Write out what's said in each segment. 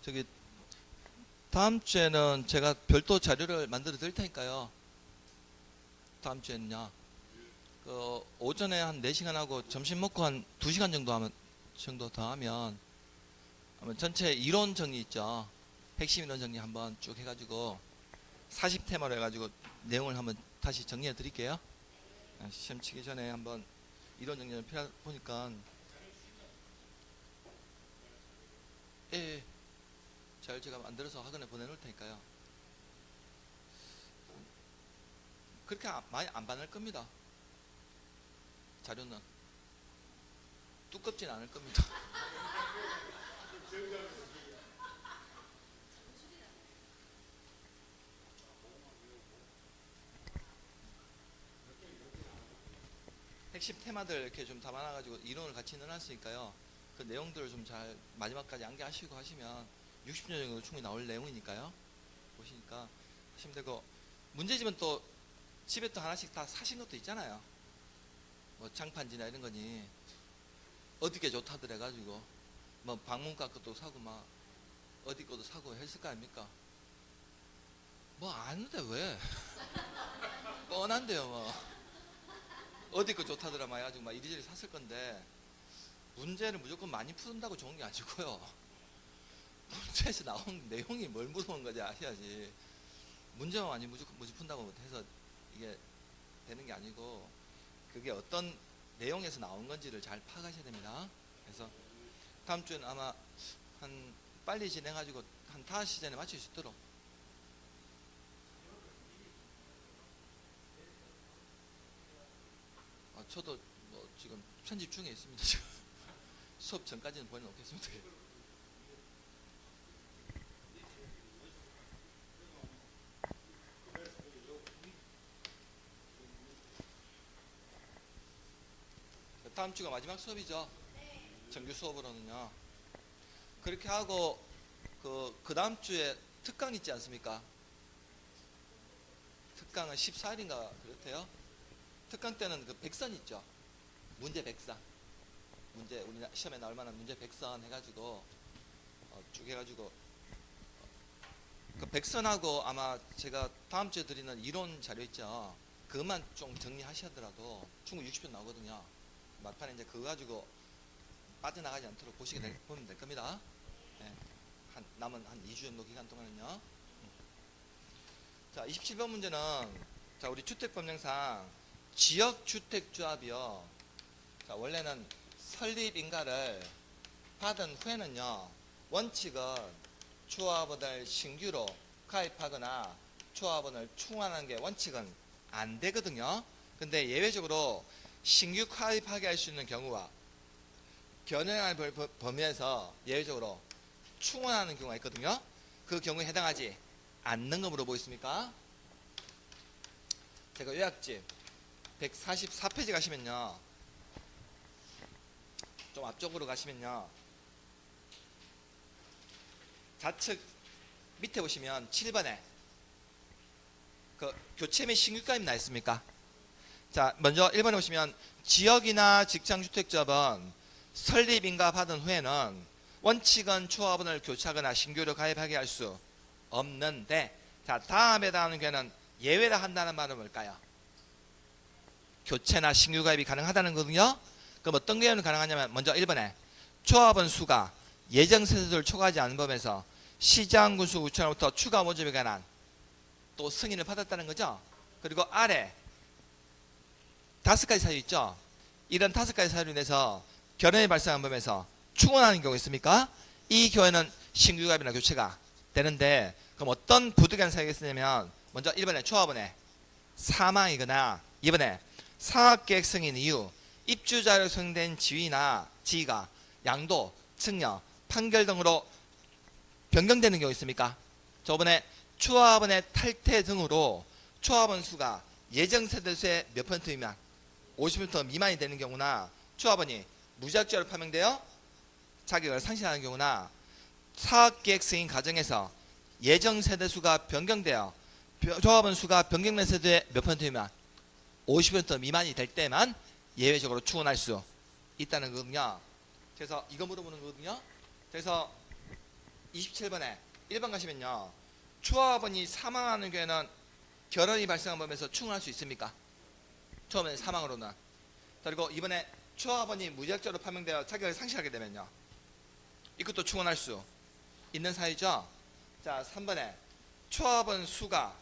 저기 다음 주에는 제가 별도 자료를 만들어 드릴 테니까요. 다음 주에는요. 오전에 한 4시간 하고 점심 먹고 한 2시간 정도 더 하면 전체 이론 정리 있죠. 핵심 이론 정리 한번 쭉 해가지고 40테마로 해가지고 내용을 한번 다시 정리해 드릴게요. 시험 치기 전에 한번 이론 정리는 필요하다 보니까 예, 잘 제가 만들어서 학원에 보내놓을 테니까요. 그렇게 많이 안 받을 겁니다. 자료는 두껍진 않을 겁니다. 핵심 테마들 이렇게 좀 담아놔가지고 이론을 같이 넣어놨으니까요. 그 내용들을 좀 잘 마지막까지 암기하시고 하시면 60년 정도 충분히 나올 내용이니까요. 보시니까 하시면 되고, 문제집은 또 집에 또 하나씩 다 사신 것도 있잖아요. 뭐 장판지나 이런 거니 어디 게 좋다들 해가지고 뭐 방문가 것도 사고 막 어디 것도 사고 했을 거 아닙니까? 뭐 아는데 왜? 뻔한데요 뭐. 어디 거 좋다더라 막 해가지고 막 이리저리 샀을 건데, 문제는 무조건 많이 푼다고 좋은 게 아니고요. 문제에서 나온 내용이 뭘 무서운 건지 아셔야지. 문제만 많이 무조건 푼다고 해서 이게 되는 게 아니고, 그게 어떤 내용에서 나온 건지를 잘 파악하셔야 됩니다. 그래서 다음 주에는 아마 한 빨리 진행해가지고 한 5시 전에 마칠 수 있도록. 저도 뭐 지금 편집 중에 있습니다. 지금 수업 전까지는 보내놓겠습니다. 다음 주가 마지막 수업이죠. 정규 수업으로는요. 그렇게 하고 그 다음 주에 특강 있지 않습니까? 특강은 14일인가 그렇대요. 특강 때는 그 백선 있죠. 문제 백선. 문제 우리 시험에 나올 만한 문제 백선 해가지고 쭉 해가지고 그 백선하고 아마 제가 다음 주에 드리는 이론 자료 있죠. 그것만 좀 정리하시더라도 충분히 60분 나오거든요. 막판에 이제 그거 가지고 빠져나가지 않도록 보면 될 겁니다. 네. 남은 한 2주 정도 기간 동안은요. 자, 27번 문제는, 자, 우리 주택법령상 지역주택조합이요. 자, 원래는 설립인가를 받은 후에는요, 원칙은 조합원을 신규로 가입하거나 조합원을 충원하는 게 원칙은 안 되거든요. 근데 예외적으로 신규 가입하게 할 수 있는 경우와 견해를 범위해서 예외적으로 충원하는 경우가 있거든요. 그 경우에 해당하지 않는 거 물어보겠습니까? 제가 요약집 144페이지 가시면요, 좀 앞쪽으로 가시면요, 좌측 밑에 보시면 7번에 그 교체 및 신규 가입 나 있습니까? 자, 먼저 1번에 보시면 지역이나 직장주택조합은 설립인가 받은 후에는 원칙은 조합원을 교체하거나 신규로 가입하게 할 수 없는데, 자, 다음에 나오는 경우는 예외라 한다는 말은 뭘까요? 교체나 신규 가입이 가능하다는 거거든요. 그럼 어떤 경우는 가능하냐면, 먼저 1번에 조합원 수가 예정 세수를 초과하지 않은 범위에서 시장군수 우천으로부터 추가 모집에 관한 또 승인을 받았다는 거죠. 그리고 아래 5가지 사유 있죠. 이런 5가지 사유로 인해서 결연이 발생한 범위에서 충원하는 경우 있습니까? 이 경우에는 신규 가입이나 교체가 되는데, 그럼 어떤 부득이한 사유가 있으냐면, 먼저 1번에 조합원의 사망이거나, 2번에 사업계획 승인 이후 입주자로 승인된 지위나 지위가 양도, 증여, 판결 등으로 변경되는 경우 있습니까? 저번에 조합원의 탈퇴 등으로 조합원 수가 예정 세대수의 몇 퍼센트 미만, 50% 미만이 되는 경우나, 조합원이 무작정으로 파면되어 자격을 상실하는 경우나, 사업계획 승인 과정에서 예정 세대수가 변경되어 조합원 수가 변경된 세대의 몇 퍼센트 미만, 50% 미만이 될 때만 예외적으로 충원할 수 있다는 거거든요. 그래서 이거 물어보는 거거든요. 그래서 27번에 1번 가시면요. 초아버니 사망하는 경우에는 결혼이 발생한 법에서 충원할 수 있습니까? 처음에 사망으로는. 그리고 이번에 초아버니 무자격적으로 판명되어 자격을 상실하게 되면요. 이것도 충원할 수 있는 사유죠. 자, 3번에 초아번 수가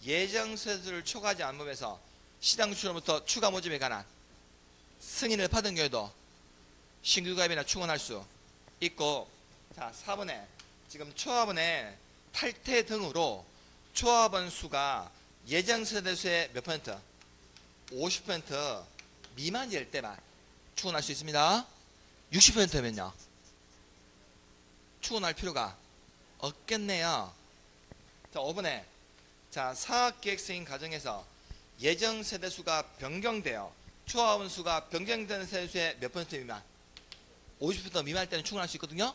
예정세수를 초과하지 않은 법에서 시당 추천부터 추가 모집에 관한 승인을 받은 경우에도 신규가입이나 충원할 수 있고, 자 4번에 지금 초합원의 탈퇴 등으로 초합원 수가 예정세대수의 몇 퍼센트? 50% 미만일 때만 충원할 수 있습니다. 60%면요 충원할 필요가 없겠네요. 자 5번에 자 사업계획서인 과정에서 예정세대수가 변경되어 초합원 수가 변경되는 세대수의 몇 퍼센트 미만? 50% 미만일 때는 충분할 수 있거든요.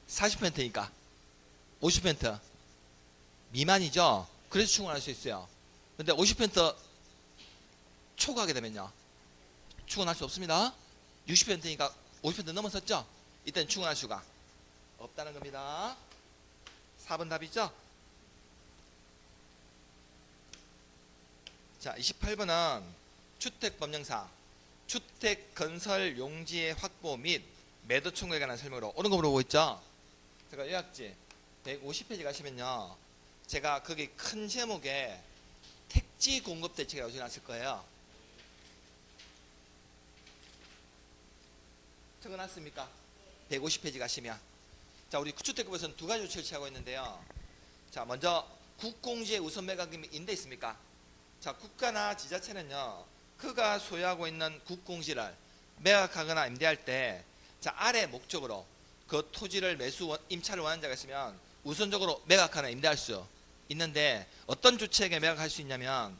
40%니까 50% 미만이죠. 그래서 충분할 수 있어요. 근데 50% 초과하게 되면요 충분할 수 없습니다. 60%니까 50% 넘어섰죠. 이때는 충분할 수가 없다는 겁니다. 4번 답이죠. 자 28번은 주택법령상 주택 건설 용지의 확보 및 매도 청구에 관한 설명으로 오는 거 물어보고 있죠. 제가 요약지 150페이지 가시면요 제가 거기 큰 제목에 택지 공급 대책이라고 적어놨을 거예요. 적어놨습니까? 150페이지 가시면 자 우리 주택법에서는 두 가지 조치를 취하고 있는데요. 자 먼저 국공지의 우선 매각이 임대 있습니까? 자 국가나 지자체는요 그가 소유하고 있는 국공지를 매각하거나 임대할 때 자 아래 목적으로 그 토지를 매수 임차를 원하는 자가 있으면 우선적으로 매각하거나 임대할 수 있는데 어떤 주택에 매각할 수 있냐면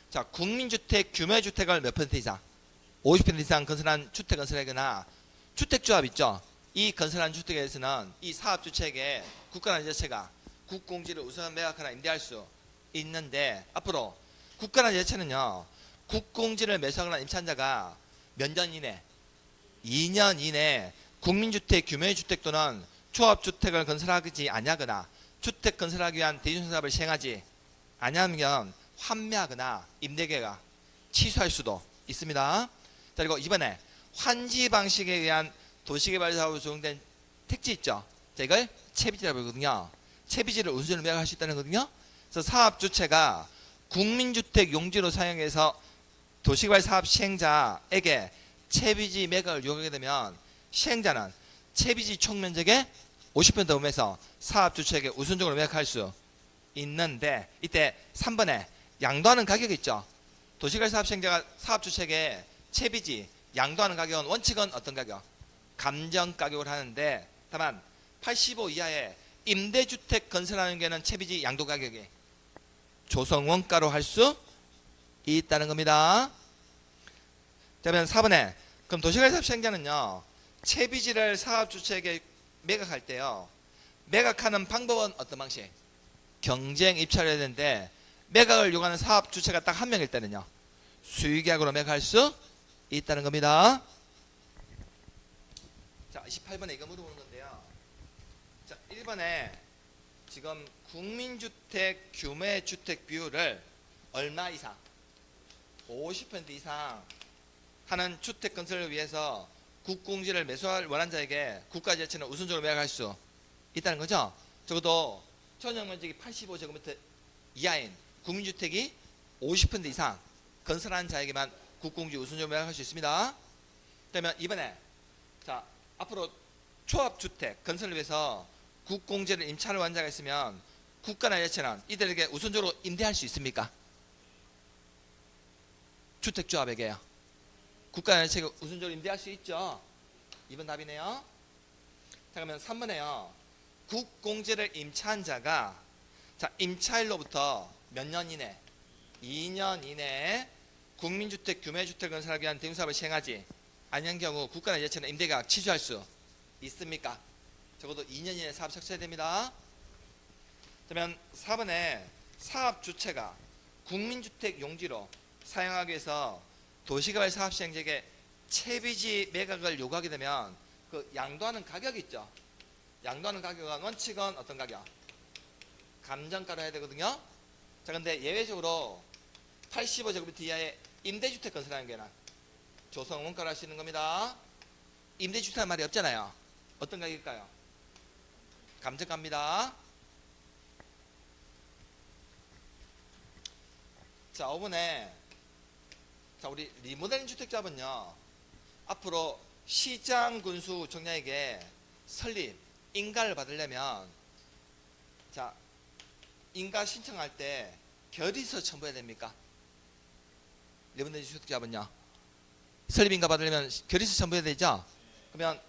자 국민주택 규모주택을 몇 퍼센트 이상 50% 이상 건설한 주택 건설하거나 주택조합 있죠. 이 건설한 주택에 대해서는 이 사업주택에 국가나 지자체가 국공지를 우선 매각하거나 임대할 수 있는데 앞으로 국가나 지자체는요 국공지를 매수하거나 임차한 자가 몇 년 이내 2년 이내 국민주택 규모의 주택 또는 조합주택을 건설하지 아니하거나 주택 건설하기 위한 대리운송사업을 시행하지 아니하면 환매하거나 임대계가 취소할 수도 있습니다. 자, 그리고 이번에 환지 방식에 의한 도시개발사업으로 조성된 택지 있죠. 자, 이걸 채비지라고 부르거든요. 채비지를 우선적으로 매각할 수 있다는 거거든요. 그래서 사업주체가 국민주택 용지로 사용해서 도시개발 사업 시행자에게 채비지 매각을 요구하게 되면 시행자는 채비지 총면적의 50% 넘으면서 사업주체에게 우선적으로 매각할 수 있는데 이때 3번에 양도하는 가격이 있죠. 도시개발 사업 시행자가 사업주체에게 채비지 양도하는 가격은 원칙은 어떤 가격? 감정가격을 하는데 다만 85 이하의 임대주택 건설하는 게는 채비지 양도 가격이 조성원가로 할 수 있다는 겁니다. 자, 그러면 4번에 그럼 도시개발 사업 시행자는요 채비지를 사업주체에게 매각할 때요 매각하는 방법은 어떤 방식? 경쟁 입찰을 해야 되는데 매각을 요구하는 사업주체가 딱 한 명일 때는요 수의계약으로 매각할 수 있다는 겁니다. 자 28번에 이거 물어보는 건데요. 자 1번에 지금 국민주택 규모의 주택 비율을 얼마 이상 50% 이상 하는 주택 건설을 위해서 국공지를 매수할 원한자에게 국가지자체는 우선적으로 매각할 수 있다는 거죠. 적어도 전용면적이 85제곱미터 이하인 국민주택이 50% 이상 건설한 자에게만 국공지 우선적으로 매각할 수 있습니다. 그러면 이번에 자 앞으로 초합주택 건설을 위해서 국공지를 임차를 원한 자가 있으면 국가나 지자체는 이들에게 우선적으로 임대할 수 있습니까? 주택조합에게요. 국가나 지자체가 우선적으로 임대할 수 있죠. 2번 답이네요. 자 그러면 3번에요. 국공지를 임차한 자가 자 임차일로부터 몇 년 이내 2년 이내에 국민주택 규모의 주택 건설하기 위한 대응사업을 시행하지 아니한 경우 국가나 지자체는 임대계약 취소할 수 있습니까? 적어도 2년 이내 사업 착수해야 됩니다. 그러면 4번에 사업주체가 국민주택 용지로 사용하기 위해서 도시개발 사업 시행자에게 채비지 매각을 요구하게 되면 그 양도하는 가격이 있죠. 양도하는 가격은 원칙은 어떤 가격? 감정가로 해야 되거든요. 자, 근데 예외적으로 85제곱미터 이하의 임대주택 건설하는 게는 조성 원가로 할 수 있는 겁니다. 임대주택은 말이 없잖아요. 어떤 가격일까요? 감정가입니다. 자, 5번에 자, 우리 리모델링 주택자분요, 앞으로 시장 군수 정량에게 설립 인가를 받으려면 자, 인가 신청할 때 결의서 첨부해야 됩니까? 리모델링 주택자분요, 설립 인가 받으려면 결의서 첨부해야 되죠. 그러면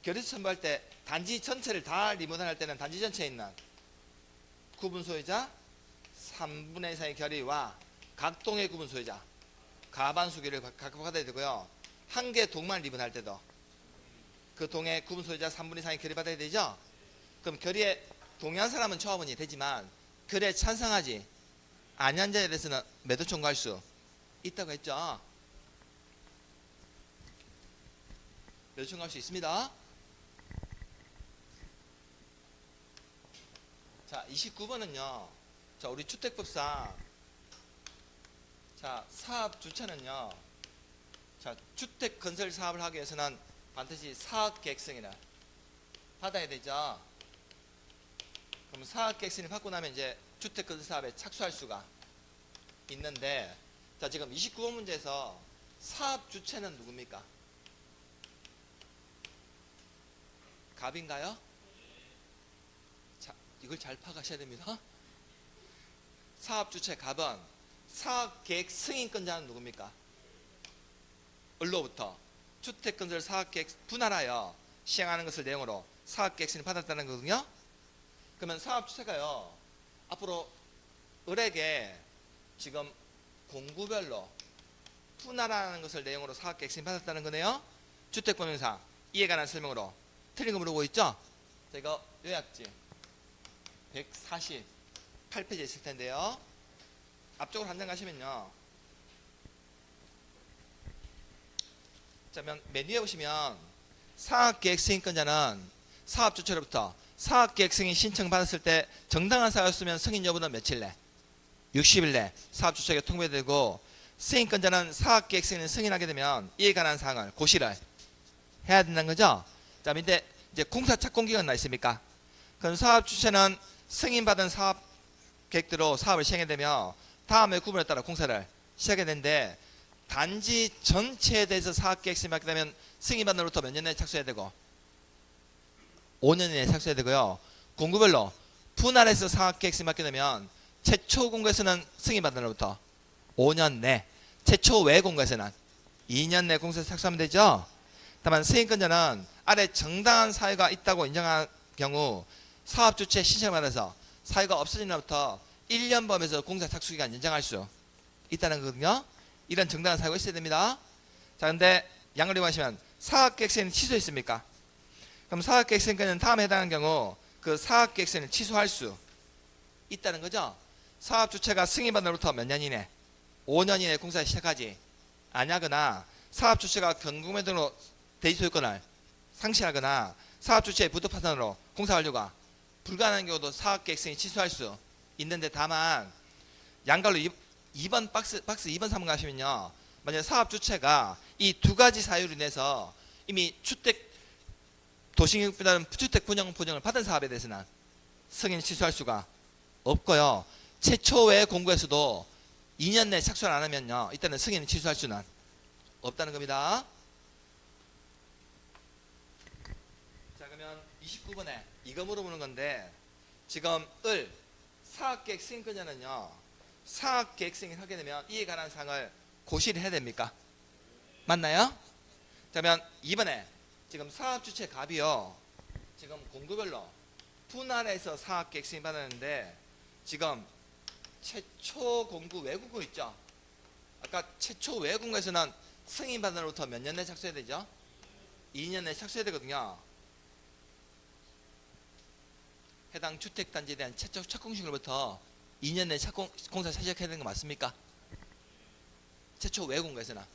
결의서 첨부할 때 단지 전체를 다 리모델링 할 때는 단지 전체에 있는 구분 소유자 3분의 4의 결의와 각 동의 구분 소유자 가반수기를 각각 받아야 되고요. 한 개 동만 리분할 때도 그 동의 구분 소유자 3분의 4의 결의 받아야 되죠. 그럼 결의에 동의한 사람은 조합원이 되지만 결의에 찬성하지 아니한 자에 대해서는 매도 청구할 수 있다고 했죠. 매도 청구할 수 있습니다. 자, 29번은요. 자, 우리 주택법상 자, 사업 주체는요. 자, 주택 건설 사업을 하기 위해서는 반드시 사업 계획서를 받아야 되죠. 그럼 사업 계획서를 받고 나면 이제 주택 건설 사업에 착수할 수가 있는데, 자, 지금 29번 문제에서 사업 주체는 누굽니까? 갑인가요? 자, 이걸 잘 파악하셔야 됩니다. 사업 주체 갑은 사업 계획 승인권자는 누굽니까? 을로부터 주택 건설 사업 계획 분할하여 시행하는 것을 내용으로 사업 계획 승인을 받았다는 거거든요. 그러면 사업 주체가요, 앞으로 을에게 지금 공구별로 분할하는 것을 내용으로 사업 계획 승인 받았다는 거네요. 주택법령상 이에 관한 설명으로 틀린 거 물어보고 있죠. 자, 이거 요약지 148페이지에 있을 텐데요. 앞쪽으로 한 장 가시면요. 자, 맨 위에 보시면 사업계획 승인권자는 사업주체로부터 사업계획 승인 신청 받았을 때 정당한 사유였으면 승인 여부는 며칠 내? 60일 내 사업주체에게 통보되고, 승인권자는 사업계획 승인을 승인하게 되면 이에 관한 사항을 고시를 해야 된다는 거죠. 자, 밑에 이제 공사 착공기간 나 있습니까? 그럼 사업주체는 승인받은 사업 계획대로 사업을 시행하게 되며 다음의 구분에 따라 공사를 시작하게 되는데, 단지 전체에 대해서 사업계획 승인 받게 되면 승인받는 로부터 몇 년 내에 착수해야 되고 5년 내에 착수해야 되고요. 공구별로 분할해서 사업계획 승인 받게 되면 최초 공고에서는 승인받는 로부터 5년 내, 최초 외 공고에서는 2년 내 공사에 착수하면 되죠. 다만 승인권자는 아래 정당한 사유가 있다고 인정한 경우 사업주체 신청을 받아서 사유가 없어진 날부터 1년 범위에서 공사 착수기간 연장할 수 있다는 거거든요. 이런 정당한 사유가 있어야 됩니다. 자, 근데 양을 이용하시면 사업계획서는 취소했습니까? 그럼 사업계획서는 다음에 해당하는 경우 그 사업계획서를 취소할 수 있다는 거죠. 사업주체가 승인받은 날부터 몇 년 이내? 5년 이내 공사를 시작하지 아니하거나 사업주체가 경공매 등으로 대지소유권을 상실하거나 사업주체의 부도파산으로 공사 완료가 불가능한 경우도 사업계획서를 취소할 수 있는데, 다만 양갈로 2번 박스 2번 3번 가시면요, 만약에 사업주체가 이 두 가지 사유로 인해서 이미 주택 도시계획보다는 주택 분양 보증을 받은 사업에 대해서는 승인을 취소할 수가 없고요. 최초의 공고에서도 2년 내에 착수를 안 하면요, 이때는 승인을 취소할 수는 없다는 겁니다. 자, 그러면 29번에 이거 물어보는 건데, 지금 사업계획 승인권자는요, 사업계획 승인을 하게 되면 이에 관한 사항을 고시를 해야 됩니까? 맞나요? 자, 그러면 이번에 지금 사업주체 갑이요, 지금 공구별로 분할해서 사업계획 승인 받았는데, 지금 최초 공구 외공고 있죠. 아까 최초 외공고에서는 승인 받은 날부터 몇 년 내에 착수해야 되죠? 2년 내에 착수해야 되거든요. 해당 주택단지에 대한 최초 착공시설부터 2년 내에 공사 시작해야 되는 거 맞습니까? 최초 외공고에서는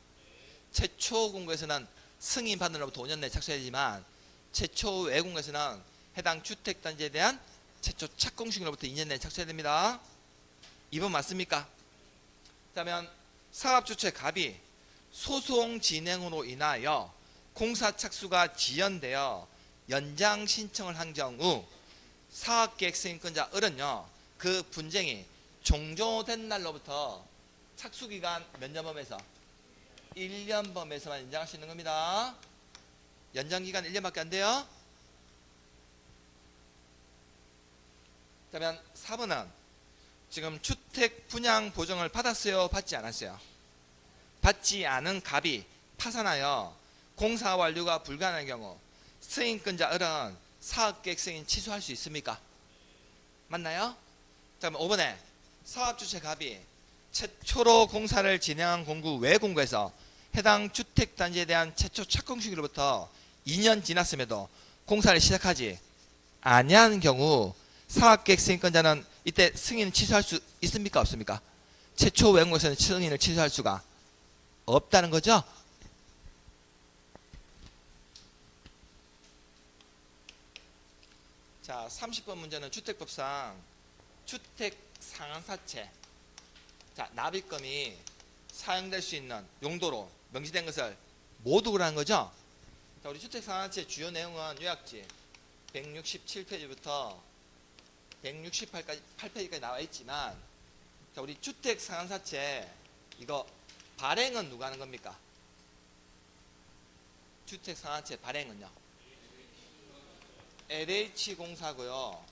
승인 받는 날부터 5년 내에 착수해야지만 최초 외공고에서는 해당 주택단지에 대한 최초 착공시기로부터 2년 내에 착수해야 됩니다. 2번 맞습니까? 그러면 사업주체 갑이 소송 진행으로 인하여 공사 착수가 지연되어 연장 신청을 한 경우 사업계획 승인권자 을은요, 그 분쟁이 종료된 날로부터 착수기간 몇 년 범위에서 1년 범위에서만 연장할 수 있는 겁니다. 연장기간 1년밖에 안 돼요. 그러면 4번은 지금 주택 분양 보증을 받았어요? 받지 않았어요? 받지 않은 갑이 파산하여 공사 완료가 불가능한 경우 승인권자 을은 사업계획 승인 취소할 수 있습니까? 맞나요? 자, 그럼 5번에 사업주체 갑이 최초로 공사를 진행한 공구 외 공구에서 해당 주택단지에 대한 최초 착공 시기로부터 2년 지났음에도 공사를 시작하지 아니한 경우 사업계획 승인권자는 이때 승인 취소할 수 있습니까? 없습니까? 최초 외 공구에서는 승인을 취소할 수가 없다는 거죠. 자, 30번 문제는 주택법상 주택 상한사채, 자, 납입금이 사용될 수 있는 용도로 명시된 것을 모두 그라는 거죠. 자, 우리 주택 상한사채 주요 내용은 요약지 167페이지부터 168페이지까지 나와 있지만, 자, 우리 주택 상한사채 이거 발행은 누가 하는 겁니까? 주택 상한사채 발행은요, LH공사고요.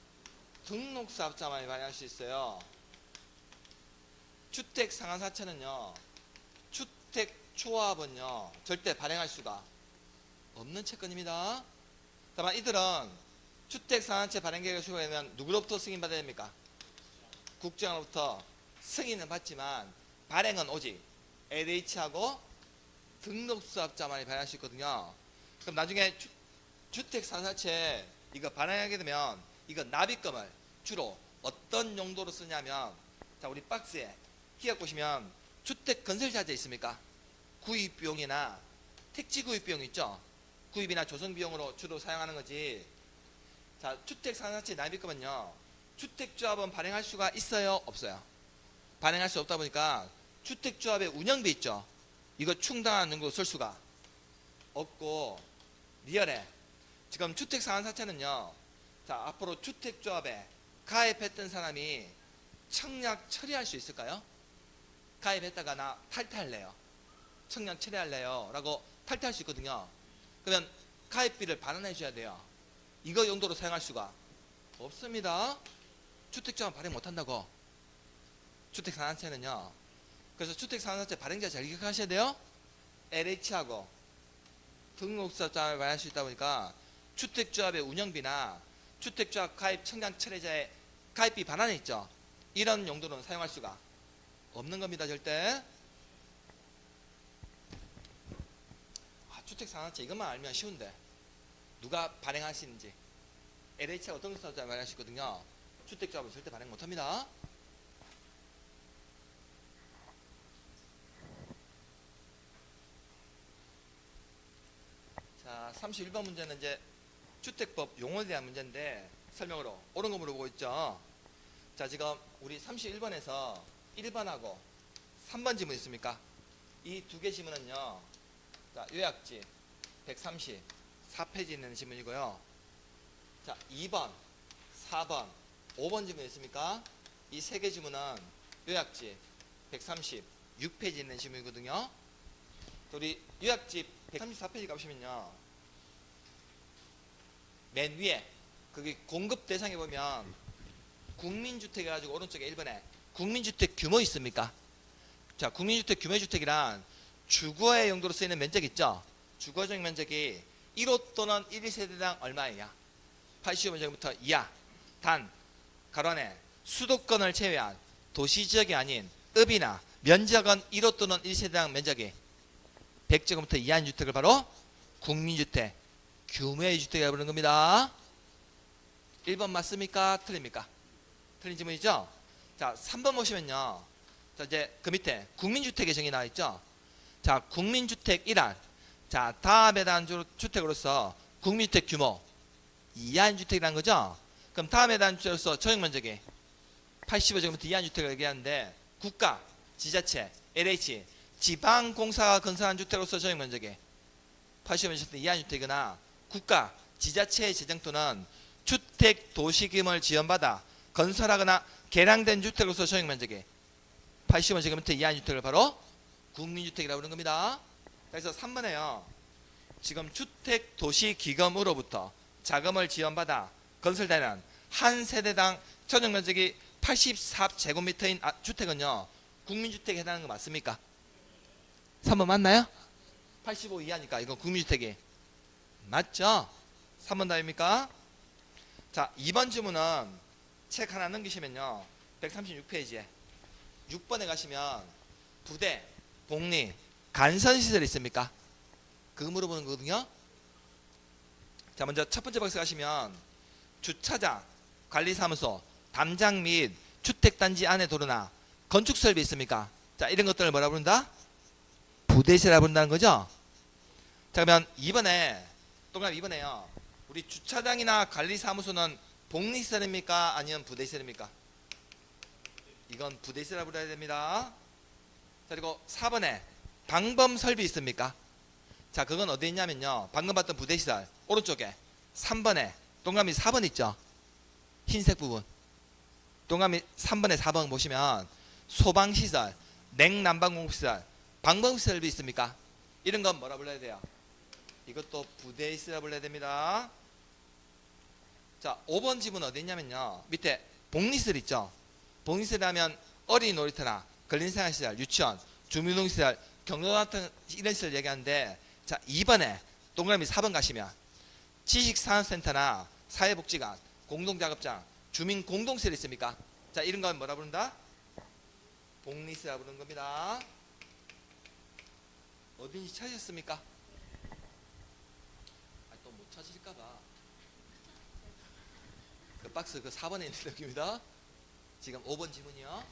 등록사업자만이 발행할 수 있어요. 주택 상한사채는요, 주택조합은요 절대 발행할 수가 없는 채권입니다. 다만 이들은 주택 상한채 발행 계획을 수행하면 누구로부터 승인받아야 됩니까? 국정으로부터 승인은 받지만 발행은 오직 LH하고 등록사업자만이 발행할 수 있거든요. 그럼 나중에 주택 상한사채 이거 발행하게 되면 이거 납입금을 주로 어떤 용도로 쓰냐면, 자, 우리 박스에 기억 보시면 주택 건설자재 있습니까? 구입비용이나 택지 구입비용 있죠? 구입이나 조성비용으로 주로 사용하는 거지. 자, 주택 상한사채 납입금은요, 주택조합은 발행할 수가 있어요? 없어요? 발행할 수 없다 보니까 주택조합의 운영비 있죠? 이거 충당하는 정도 쓸 수가 없고, 리얼에 지금 주택 상한사채는요, 자, 앞으로 주택조합에 가입했던 사람이 청약 처리할 수 있을까요? 가입했다가 나 탈퇴할래요, 청약 처리할래요 라고 탈퇴할 수 있거든요. 그러면 가입비를 반환해 줘야 돼요. 이거 용도로 사용할 수가 없습니다. 주택조합 발행 못한다고, 주택 상한사채는요. 그래서 주택 상한사채 발행자 잘 기억하셔야 돼요. LH하고 등록사업자를 발행할 수 있다 보니까 주택조합의 운영비나 주택조합 가입 청약 철회자의 가입비 반환에 있죠, 이런 용도로는 사용할 수가 없는 겁니다. 절대. 주택 상한사채 이것만 알면 쉬운데 누가 발행할 수 있는지, LH하고 등록사업자가 발행할 수 있거든요. 주택조합은 절대 발행 못합니다. 자, 31번 문제는 이제 주택법 용어에 대한 문제인데 설명으로 옳은 거 물어보고 있죠. 자, 지금 우리 31번에서 1번하고 3번 지문 있습니까? 이 두 개 지문은요, 자, 요약지 134페이지에 있는 지문이고요. 자, 2번, 4번, 5번 지문 있습니까? 이 세 개 지문은 요약지 136페이지에 있는 지문이거든요. 우리 요약지 134페이지 가보시면요, 맨 위에 거기 공급 대상에 보면 국민주택 해가지고 오른쪽에 1번에 국민주택 규모 있습니까? 자, 국민주택 규모의 주택이란 주거의 용도로 쓰이는 면적 있죠? 주거적 면적이 1호 또는 1, 2세대당 얼마예요? 85제곱미터 이하. 단 가로 안에 수도권을 제외한 도시지역이 아닌 읍이나 면적은 1호 또는 1세대당 면적이 100제곱미터 이하인 주택을 바로 국민주택 규모의 주택이라고 부르는 겁니다. 1번 맞습니까? 틀립니까? 틀린 질문이죠? 자, 3번 보시면요, 자, 이제 그 밑에 국민주택의 정의 나와 있죠? 자, 국민주택 1안, 자, 다음에 대한 주택으로서 국민주택 규모 이하인 주택이라는 거죠. 그럼 다음에 해당 주택으로서 저용면적이 85제곱미터 이하인 주택을 얘기하는데 국가, 지자체, LH, 지방공사가 건설한 주택으로서 저용면적이 85제곱미터 이하인 주택이나 국가, 지자체의 재정 또는 주택 도시금을 지원받아 건설하거나 개량된 주택으로서 저용면적이 85제곱미터 이하인 주택을 바로 국민주택이라고 부르는 겁니다. 그래서 3번에요. 지금 주택도시기금으로부터 자금을 지원받아 건설되는 한 세대당 전용면적이 84제곱미터인 주택은요 국민주택에 해당하는 거 맞습니까? 3번 맞나요? 85 이하니까 이건 국민주택이 맞죠? 3번 답입니까? 자, 2번 질문은 책 하나 넘기시면요 136페이지에 6번에 가시면 부대, 복리, 간선시설 있습니까? 그거 물어보는 거거든요. 자, 먼저 첫 번째 박스 가시면 주차장, 관리사무소, 담장 및 주택단지 안에 도로나 건축설비 있습니까? 자, 이런 것들을 뭐라 부른다? 부대시설이라고 부른다는 거죠. 자, 그러면 2번에 동그라미 2번에요. 우리 주차장이나 관리사무소는 복리시설입니까? 아니면 부대시설입니까? 이건 부대시설이라고 불러야 됩니다. 자, 그리고 4번에 방범설비 있습니까? 자, 그건 어디 있냐면요 방금 봤던 부대시설 오른쪽에 3번에 동그라미 4번 있죠. 흰색 부분 동그라미 3번에 4번 보시면 소방시설, 냉난방공시설, 방범시설비 있습니까? 이런 건 뭐라 불러야 돼요? 이것도 부대시설이라고 불러야 됩니다. 자, 5번 지문 어디 있냐면요 밑에 복리시설 있죠. 복리시설 하면 어린이 놀이터나 근린생활시설, 유치원, 주민등록시설, 경로 같은 이런 시설 얘기하는데 자, 2번에 동그라미 4번 가시면 지식산업센터나 사회복지관, 공동작업장, 주민공동시설 있습니까? 자, 이런 건 뭐라 부른다? 복리시설이라고 부르는 겁니다. 어딘지 찾으셨습니까? 또 못 찾으실까봐 그 박스 그 4번에 있는 여기입니다. 지금 5번 지문이요.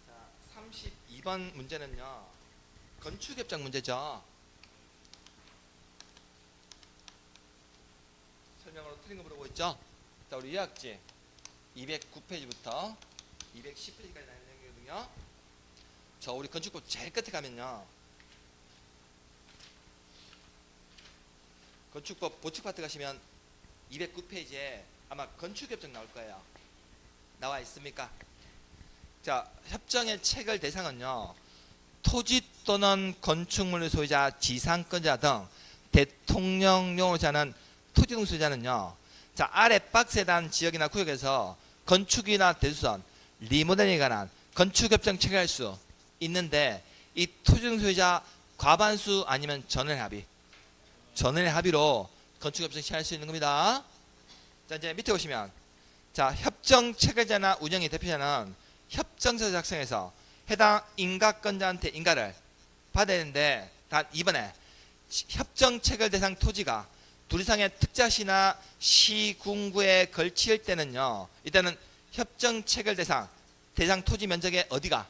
자, 32번 문제는요 건축협정 문제죠. 설명으로 틀린 거 물어보고 있죠. 자, 우리 요약지 209페이지부터 210페이지까지 나오는 내용이거든요. 저 우리 건축법 제일 끝에 가면요 건축법 보칙 파트 가시면 209페이지에 아마 건축협정 나올 거예요. 나와 있습니까? 자, 협정의 체결 대상은요 토지 또는 건축물의 소유자, 지상권자 등 대통령령으로 자는 토지등 소유자는요 자, 아래 박스에 단 지역이나 구역에서 건축이나 대수선, 리모델링에 관한 건축협정 체결할 수 있는데 이 토지등 소유자 과반수 아니면 전원의 합의, 전원의 합의로 건축협정 체결할 수 있는 겁니다. 자, 이제 밑에 보시면 자, 협정 체결자나 운영의 대표자는 협정서 작성해서 해당 인가권자한테 인가를 받아야 되는데 단 이번에 협정 체결 대상 토지가 둘 이상의 특자시나 시군구에 걸칠 때는요 이때는 협정 체결 대상 토지 면적의 어디가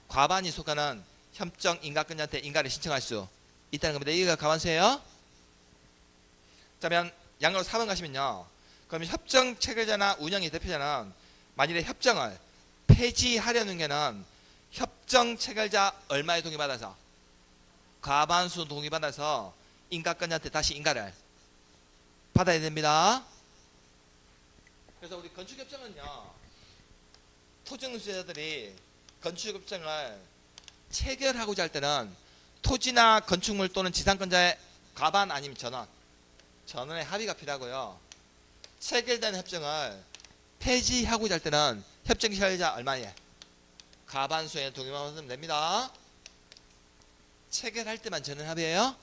과반이 속하는 협정 인가권자한테 인가를 신청할 수 있다는 겁니다. 이해가 가만세요? 자, 그러면 양으로 4번 가시면요 그럼 협정 체결자나 운영의 대표자는 만일에 협정을 폐지하려는 게는 협정 체결자 얼마의 동의받아서 과반수 동의받아서 인가권자한테 다시 인가를 받아야 됩니다. 그래서 우리 건축협정은요 토지등 소유자들이 건축협정을 체결하고자 할 때는 토지나 건축물 또는 지상권자의 과반 아니면 전원의 합의가 필요하고요. 체결된 협정을 폐지하고자 할 때는 협정 체결자 얼마에 과반수의 동의만 받으면 됩니다. 체결할 때만 전원 합의예요.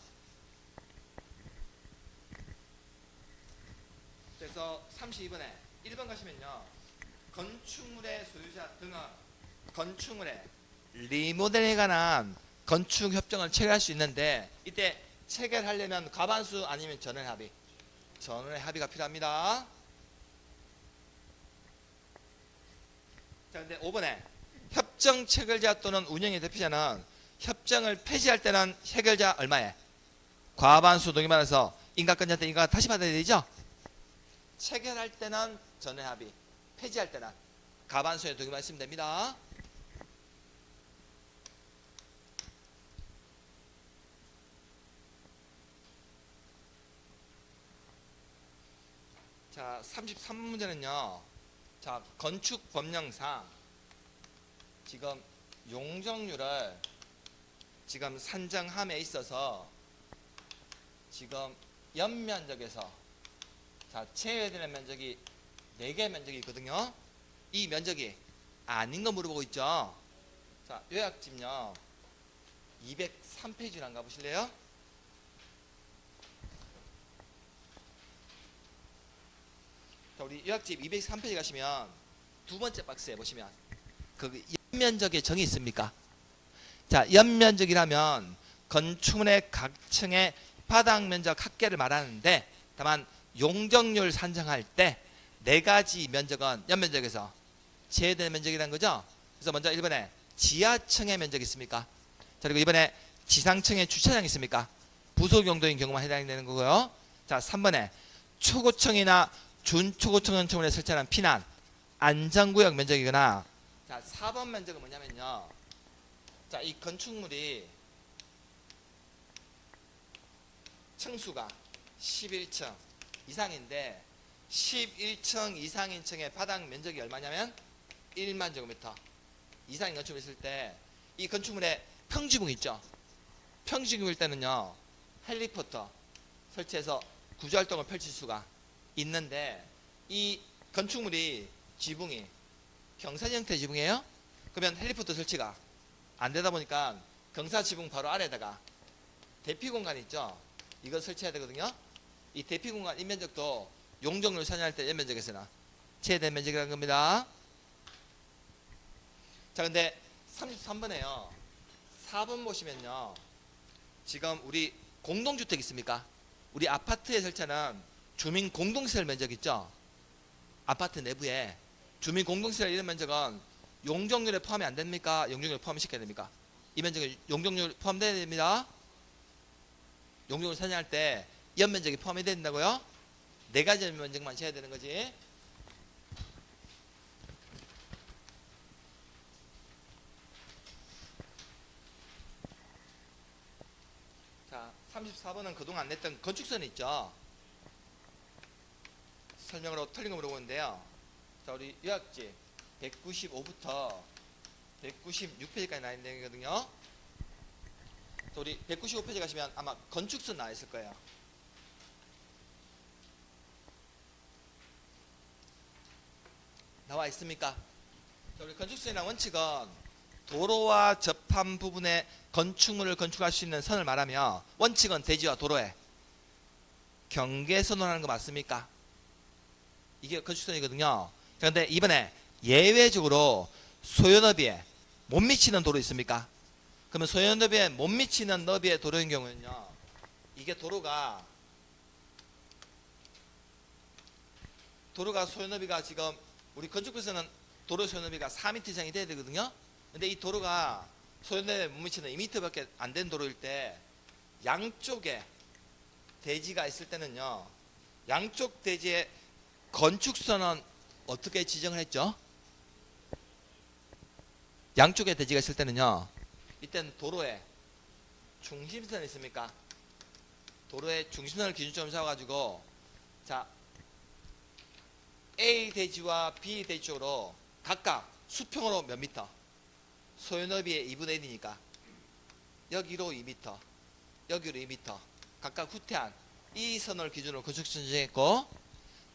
그래서 32번에 1번 가시면요 건축물의 소유자 등은 건축물의 리모델에 관한 건축협정을 체결할 수 있는데 이때 체결하려면 과반수 아니면 전원 합의, 전원의 합의가 필요합니다. 자, 근데 5번에 협정 체결자 또는 운영의 대표자는 협정을 폐지할 때는 체결자 얼마에 과반수 동의받아서 인가권자한테 인가 다시 받아야 되죠. 체결할 때는 전회합의, 폐지할 때는 과반수에 동의만 있으면 됩니다. 자, 33번 문제는요. 자, 건축 법령상 지금 용적률을 지금 산정함에 있어서 지금 연면적에서 자, 제외되는 면적이 4개 면적이 있거든요. 이 면적이 아닌 거 물어보고 있죠. 자, 요약집요. 203페이지로 한번 가보실래요? 자, 우리 요약집 203페이지 가시면 두 번째 박스에 보시면 그 연면적의 정의 있습니까? 자, 연면적이라면 건축물의 각 층의 바닥 면적 합계를 말하는데 다만 용적률 산정할 때 4가지 면적은 연면적에서 제외되는 면적이라는 거죠. 그래서 먼저 1번에 지하층의 면적이 있습니까? 자, 그리고 2번에 지상층의 주차장이 있습니까? 부속 용도인 경우만 해당되는 거고요. 자, 3번에 초고층이나 준초고층 건축물에 설치하는 피난 안전구역 면적이거나 자, 4번 면적은 뭐냐면요. 자, 이 건축물이 층수가 11층 이상인데 11층 이상인 층의 바닥 면적이 얼마냐면 1만 제곱미터 이상인 건축물이 있을 때 이 건축물에 평지붕 있죠. 평지붕일 때는요. 헬리포터 설치해서 구조활동을 펼칠 수가 있는데 이 건축물이 지붕이 경사지 형태 지붕이에요. 그러면 헬리포터 설치가 안 되다 보니까 경사 지붕 바로 아래에다가 대피 공간 있죠. 이걸 설치해야 되거든요. 이 대피 공간 인면적도 용적률 산정할 때 연면적에서나 제외된 면적이라는 겁니다. 자, 근데 33번에요. 4번 보시면요. 지금 우리 공동주택 있습니까? 우리 아파트에 설치하는 주민 공동시설 면적 있죠. 아파트 내부에 주민 공동시설 이런 면적은 용적률에 포함이 안 됩니까? 용적률 포함시켜야 됩니까? 이 면적은 용적률 포함돼야 됩니다. 용적률 산정할 때 연면적이 포함이 된다고요? 4가지 면적만 재야 되는 거지. 자, 34번은 그동안 냈던 건축선 있죠. 설명으로 틀린 거 물어보는데요. 자, 우리 요약지 195부터 196페이지까지 나와 있는 내용이거든요. 자, 우리 195페이지 가시면 아마 건축선 나와 있을 거예요. 나와 있습니까? 자, 우리 건축선이란 원칙은 도로와 접한 부분에 건축물을 건축할 수 있는 선을 말하며 원칙은 대지와 도로에 경계선을 하는 거 맞습니까? 이게 건축선이거든요. 그런데 이번에 예외적으로 소요너비에 못 미치는 도로 있습니까? 그러면 소요너비에 못 미치는 너비의 도로인 경우는요. 이게 도로가 소요너비가 지금 우리 건축부에서는 도로 소요너비가 4m 이상이 돼야 되거든요. 근데 이 도로가 소요너비에 못 미치는 2m밖에 안 된 도로일 때 양쪽에 대지가 있을 때는요. 양쪽 대지에 건축선은 어떻게 지정을 했죠? 양쪽에 대지가 있을 때는요. 이때는 도로에 중심선이 있습니까? 도로의 중심선을 기준점으로 잡아가지고 자, A 대지와 B 대지 쪽으로 각각 수평으로 몇 미터? 소요너비의 2분의 1이니까 여기로 2m, 여기로 2m 각각 후퇴한 이 선을 기준으로 건축선 지정했고,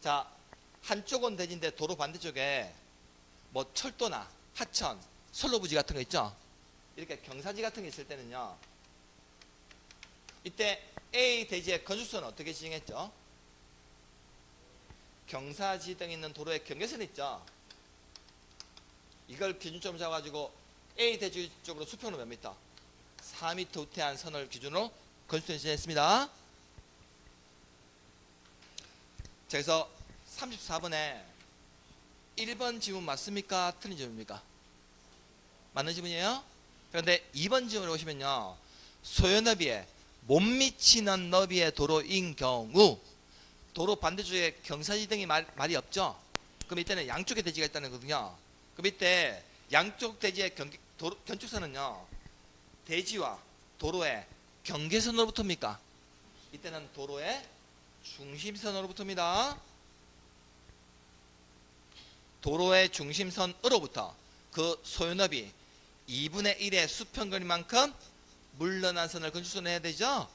자, 한쪽은 대지인데 도로 반대쪽에 뭐 철도나 하천, 선로부지 같은 거 있죠. 이렇게 경사지 같은 게 있을 때는요. 이때 A 대지의 건축선은 어떻게 지정했죠? 경사지 등 있는 도로에 경계선 있죠. 이걸 기준점으로 잡아가지고 A 대지 쪽으로 수평으로 몇 미터? 4m 후퇴한 선을 기준으로 건축선을 지정했습니다. 자, 그래서 34번에 1번 지문 맞습니까? 틀린 지문입니까? 맞는 지문이에요? 그런데 2번 지문을 보시면요. 소요너비에 못 미치는 너비의 도로인 경우, 도로 반대쪽에 경사지등이 말이 없죠. 그럼 이때는 양쪽에 대지가 있다는 거거든요. 그럼 이때 양쪽 대지의 견축선은요, 대지와 도로의 경계선으로부터입니까? 이때는 도로의 중심선으로부터입니다. 도로의 중심선으로부터 그 소요너비 2분의 1의 수평거리만큼 물러난 선을 건축선을 해야 되죠.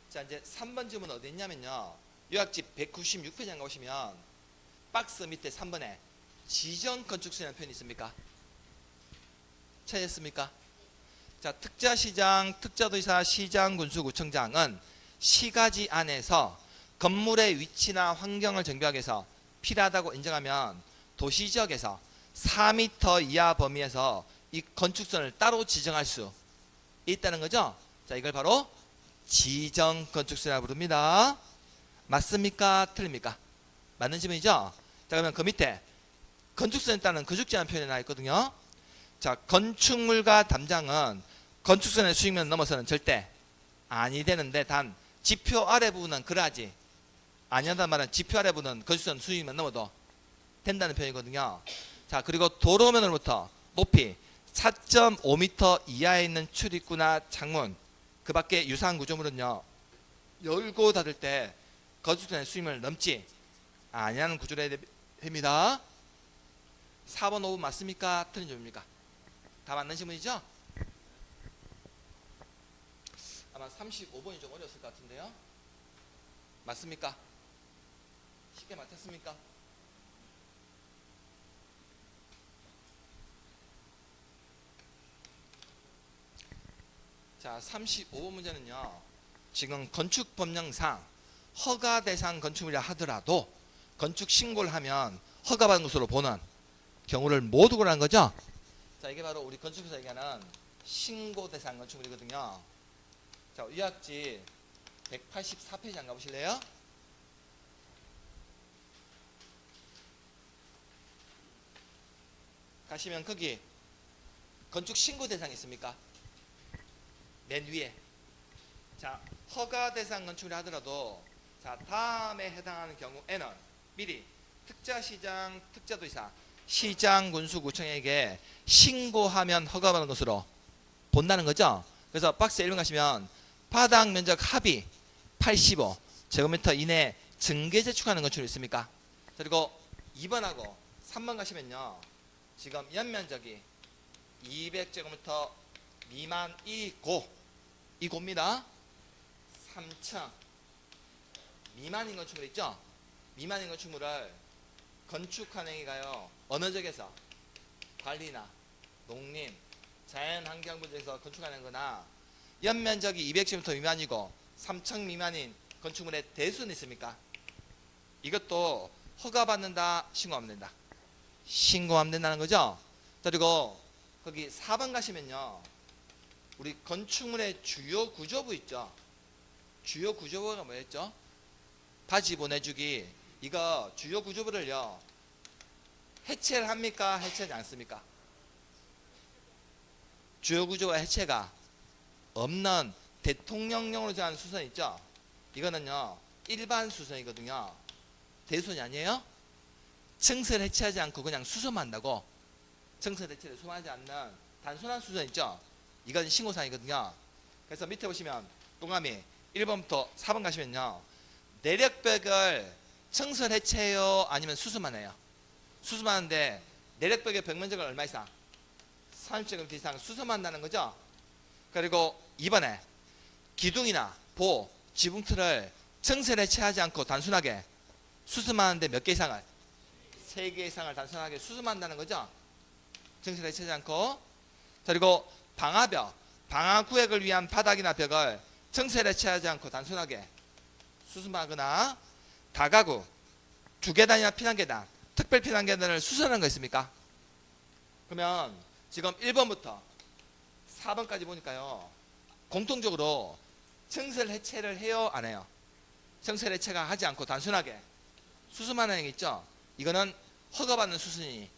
자, 이제 3번 질문 어디 있냐면요, 요약집 196페이지에 가보시면 박스 밑에 3번에 지정 건축선이라는 표현이 있습니까? 찾았습니까? 자, 특자시장, 특자도지사, 시장, 군수, 구청장은 시가지 안에서 건물의 위치나 환경을 정비하기 위해서 필요하다고 인정하면 도시지역에서 4m 이하 범위에서 이 건축선을 따로 지정할 수 있다는 거죠. 자, 이걸 바로 지정 건축선이라고 부릅니다. 맞습니까? 틀립니까? 맞는 질문이죠? 자, 그러면 그 밑에 건축선에 따른 거축지라는 표현이 나와 있거든요. 자, 건축물과 담장은 건축선의 수익면을 넘어서는 절대 아니 되는데, 단 지표 아래 부분은 그러하지 아니하다는 말은 지표 아래 부분은 건축선 수익면 넘어도 된다는 표현이거든요. 자, 그리고 도로면으로부터 높이 4.5m 이하에 있는 출입구나 창문, 그 밖에 유사한 구조물은요, 열고 닫을 때 건축선의 수익면을 넘지 아니하는 구조로 해야 됩니다. 4번 5번 맞습니까? 틀린 점입니까? 다 맞는 질문이죠? 아마 35번이 좀 어려웠을 것 같은데요. 맞습니까? 쉽게 맞췄습니까? 자, 35번 문제는요, 지금 건축법령상 허가 대상 건축물이라 하더라도 건축 신고를 하면 허가받은 것으로 보는 경우를 모두 고라는 거죠. 자, 이게 바로 우리 건축에서 얘기하는 신고 대상 건축물이거든요. 자, 의학지 184페이지 안 가보실래요? 가시면 거기 건축 신고 대상이 있습니까? 맨 위에. 자, 허가 대상 건축을 하더라도, 자, 다음에 해당하는 경우에는 미리 특자시장, 특자도지사, 시장, 군수, 구청에게 신고하면 허가받는 것으로 본다는 거죠. 그래서 박스 1번 가시면 바닥 면적 합의 85 제곱미터 이내 증계 제축하는 건축이 있습니까? 그리고 2번하고 3번 가시면요, 지금 연면적이 200제곱미터 미만이고입니다. 3층 미만인 건축물 있죠? 미만인 건축물을 건축하는 행위가요, 어느 지역에서 관리나 농림, 자연환경부지에서 건축하는 거나 연면적이 200제곱미터 미만이고 3층 미만인 건축물의 대수는 있습니까? 이것도 허가받는다, 신고하면 된다. 신고하면 된다는 거죠. 그리고 거기 4번 가시면요, 우리 건축물의 주요 구조부 있죠. 주요 구조부가 뭐였죠? 바지 보내주기. 이거 주요 구조부를요, 해체를 합니까? 해체하지 않습니까? 주요 구조가 해체가 없는 대통령령으로 정한 수선 있죠. 이거는요, 일반 수선이거든요. 대수선이 아니에요. 증설 해체하지 않고 그냥 수선만 한다고. 증설 해체를 수선하지 않는 단순한 수선 있죠. 이건 신고사항이거든요. 그래서 밑에 보시면 동그라미 1번부터 4번 가시면요, 내력벽을 증설 해체해요, 아니면 수선만 해요? 수선만 하는데 내력벽의 벽면적은 얼마 이상? 30제곱미터 이상 수선만 한다는 거죠. 그리고 2번에 기둥이나 보, 지붕틀을 증설 해체하지 않고 단순하게 수선만 하는데 몇 개 이상을? 3개 이상을 단순하게 수선만 한다는 거죠. 증설 해체하지 않고. 그리고 방화벽, 방화구역을 위한 바닥이나 벽을 증설 해체하지 않고 단순하게 수선만 하거나, 다가구, 주계단이나 피난계단, 특별 피난계단을 수선하는 거 있습니까? 그러면 지금 1번부터 4번까지 보니까요, 공통적으로 증설 해체를 해요, 안 해요? 증설 해체가 하지 않고 단순하게 수선만 하는 게 있죠. 이거는 허가받는 수순이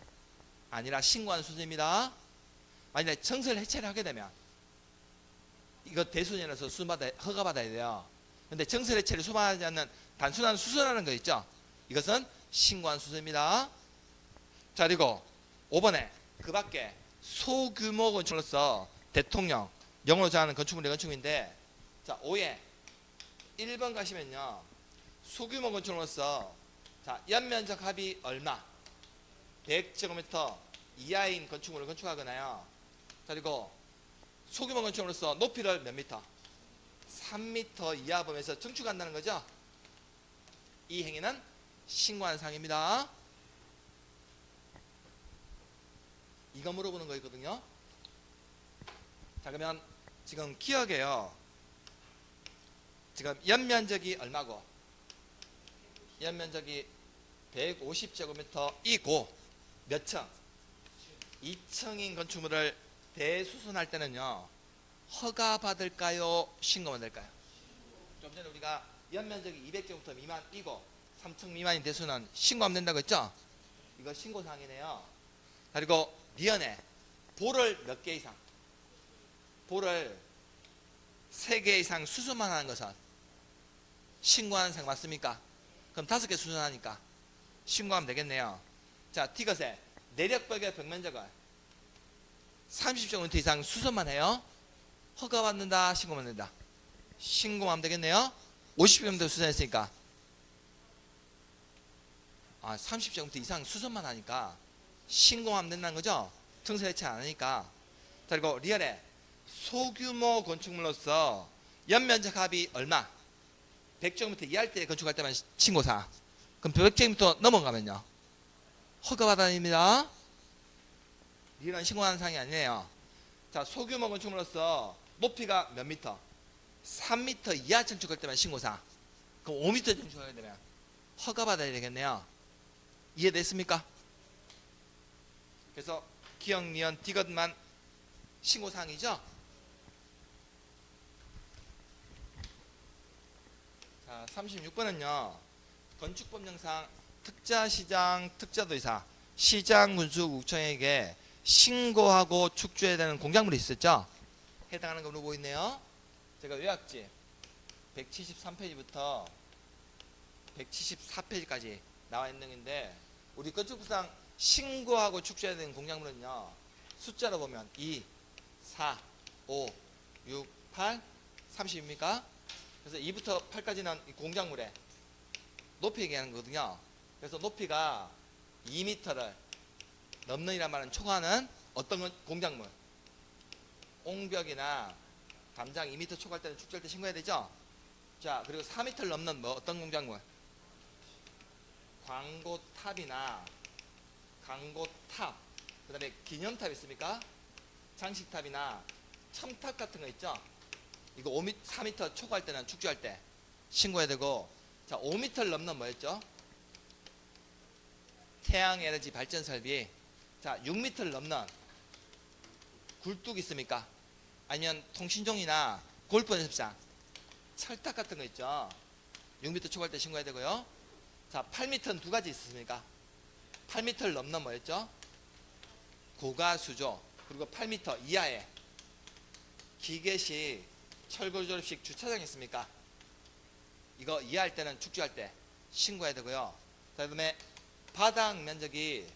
아니라 신고하는 수준입니다. 만약에 정설 해체를 하게 되면 이거 대수년에서 허가받아야 돼요. 근데 정설 해체를 수반하지 않는 단순한 수선하는 거 있죠. 이것은 신고한 수준입니다. 자, 그리고 5번에 그 밖에 소규모 건축으로서 대통령 영어로 정하는 건축물의 건축인데, 자 5에 1번 가시면요, 소규모 건축으로서 자 연면적 합이 얼마 100제곱미터 이하인 건축물을 건축하거나요. 자, 그리고 소규모 건축으로서 높이를 몇 미터 3미터 이하 범위에서 증축한다는 거죠. 이 행위는 신고한 사항입니다. 이거 물어보는 거있거든요. 자, 그러면 지금 기억해요. 지금 연면적이 얼마고? 연면적이 150제곱미터이고 몇 층? 2층인 건축물을 대수선할 때는요, 허가 받을까요? 신고만 될까요? 좀 전에 우리가 연면적이 200제곱미터 미만이고 3층 미만인 대수는 신고하면 된다고 했죠? 이거 신고사항이네요. 그리고 미연에 볼을 몇 개 이상? 볼을 3개 이상 수선만 하는 것은 신고하는 사항 맞습니까? 그럼 5개 수선하니까 신고하면 되겠네요. 자, D것의 내력벽의 벽면적을 30제곱미터 이상 수선만 해요. 허가받는다, 신고만 된다? 신고하면 되겠네요. 50제곱미터 수선했으니까 30제곱미터 이상 수선만 하니까 신고하면 된다는 거죠. 정설 해체 안 하니까. 자, 그리고 리얼에 소규모 건축물로서 연면적 합이 얼마? 100제곱미터 이하일 때 건축할 때만 신고사. 그럼 100제곱미터 넘어가면요, 허가받아입니다. 리얼은 신고하는 사항이 아니에요. 자, 소규모 건축물로서 높이가 몇 미터? 3미터 이하 건축할 때만 신고사. 그럼 5미터 건축하게 되면 허가받아야 되겠네요. 이해됐습니까? 그래서 기억, 니은, 디귿만 신고사항이죠. 자, 36번은요 건축법령상 특자시장, 특자도지사, 시장군수구청에게 신고하고 축조해야 되는 공작물이 있었죠. 해당하는 걸로 보이네요. 제가 요약지 173페이지부터 174페이지까지 나와 있는 건데, 우리 건축법상 신고하고 축조해야 되는 공작물은요, 숫자로 보면 2, 4, 5, 6, 8, 30입니까? 그래서 2부터 8까지는 공작물의 높이 얘기하는 거거든요. 그래서 높이가 2m를 넘는 이란 말은 초과하는 어떤 공작물, 옹벽이나 담장 2m 초과할 때는 축조할 때 신고해야 되죠. 자, 그리고 4m를 넘는 어떤 공작물, 광고탑이나 광고탑, 그 다음에 기념탑 있습니까? 장식탑이나 첨탑 같은 거 있죠. 이거 4m 초과할 때는 축조할 때 신고해야 되고, 자 5m를 넘는 뭐였죠? 태양에너지 발전 설비. 자 6m를 넘는 굴뚝 있습니까? 아니면 통신종이나 골프 연습장, 철탑 같은 거 있죠. 6m 초과할 때 신고해야 되고요. 자 8m는 두 가지 있습니까? 8m를 넘는 뭐였죠? 고가수조, 그리고 8m 이하의 기계식 철거 조립식 주차장 있습니까? 이거 이해할 때는 축조할 때 신고해야 되고요. 그 다음에 바닥 면적이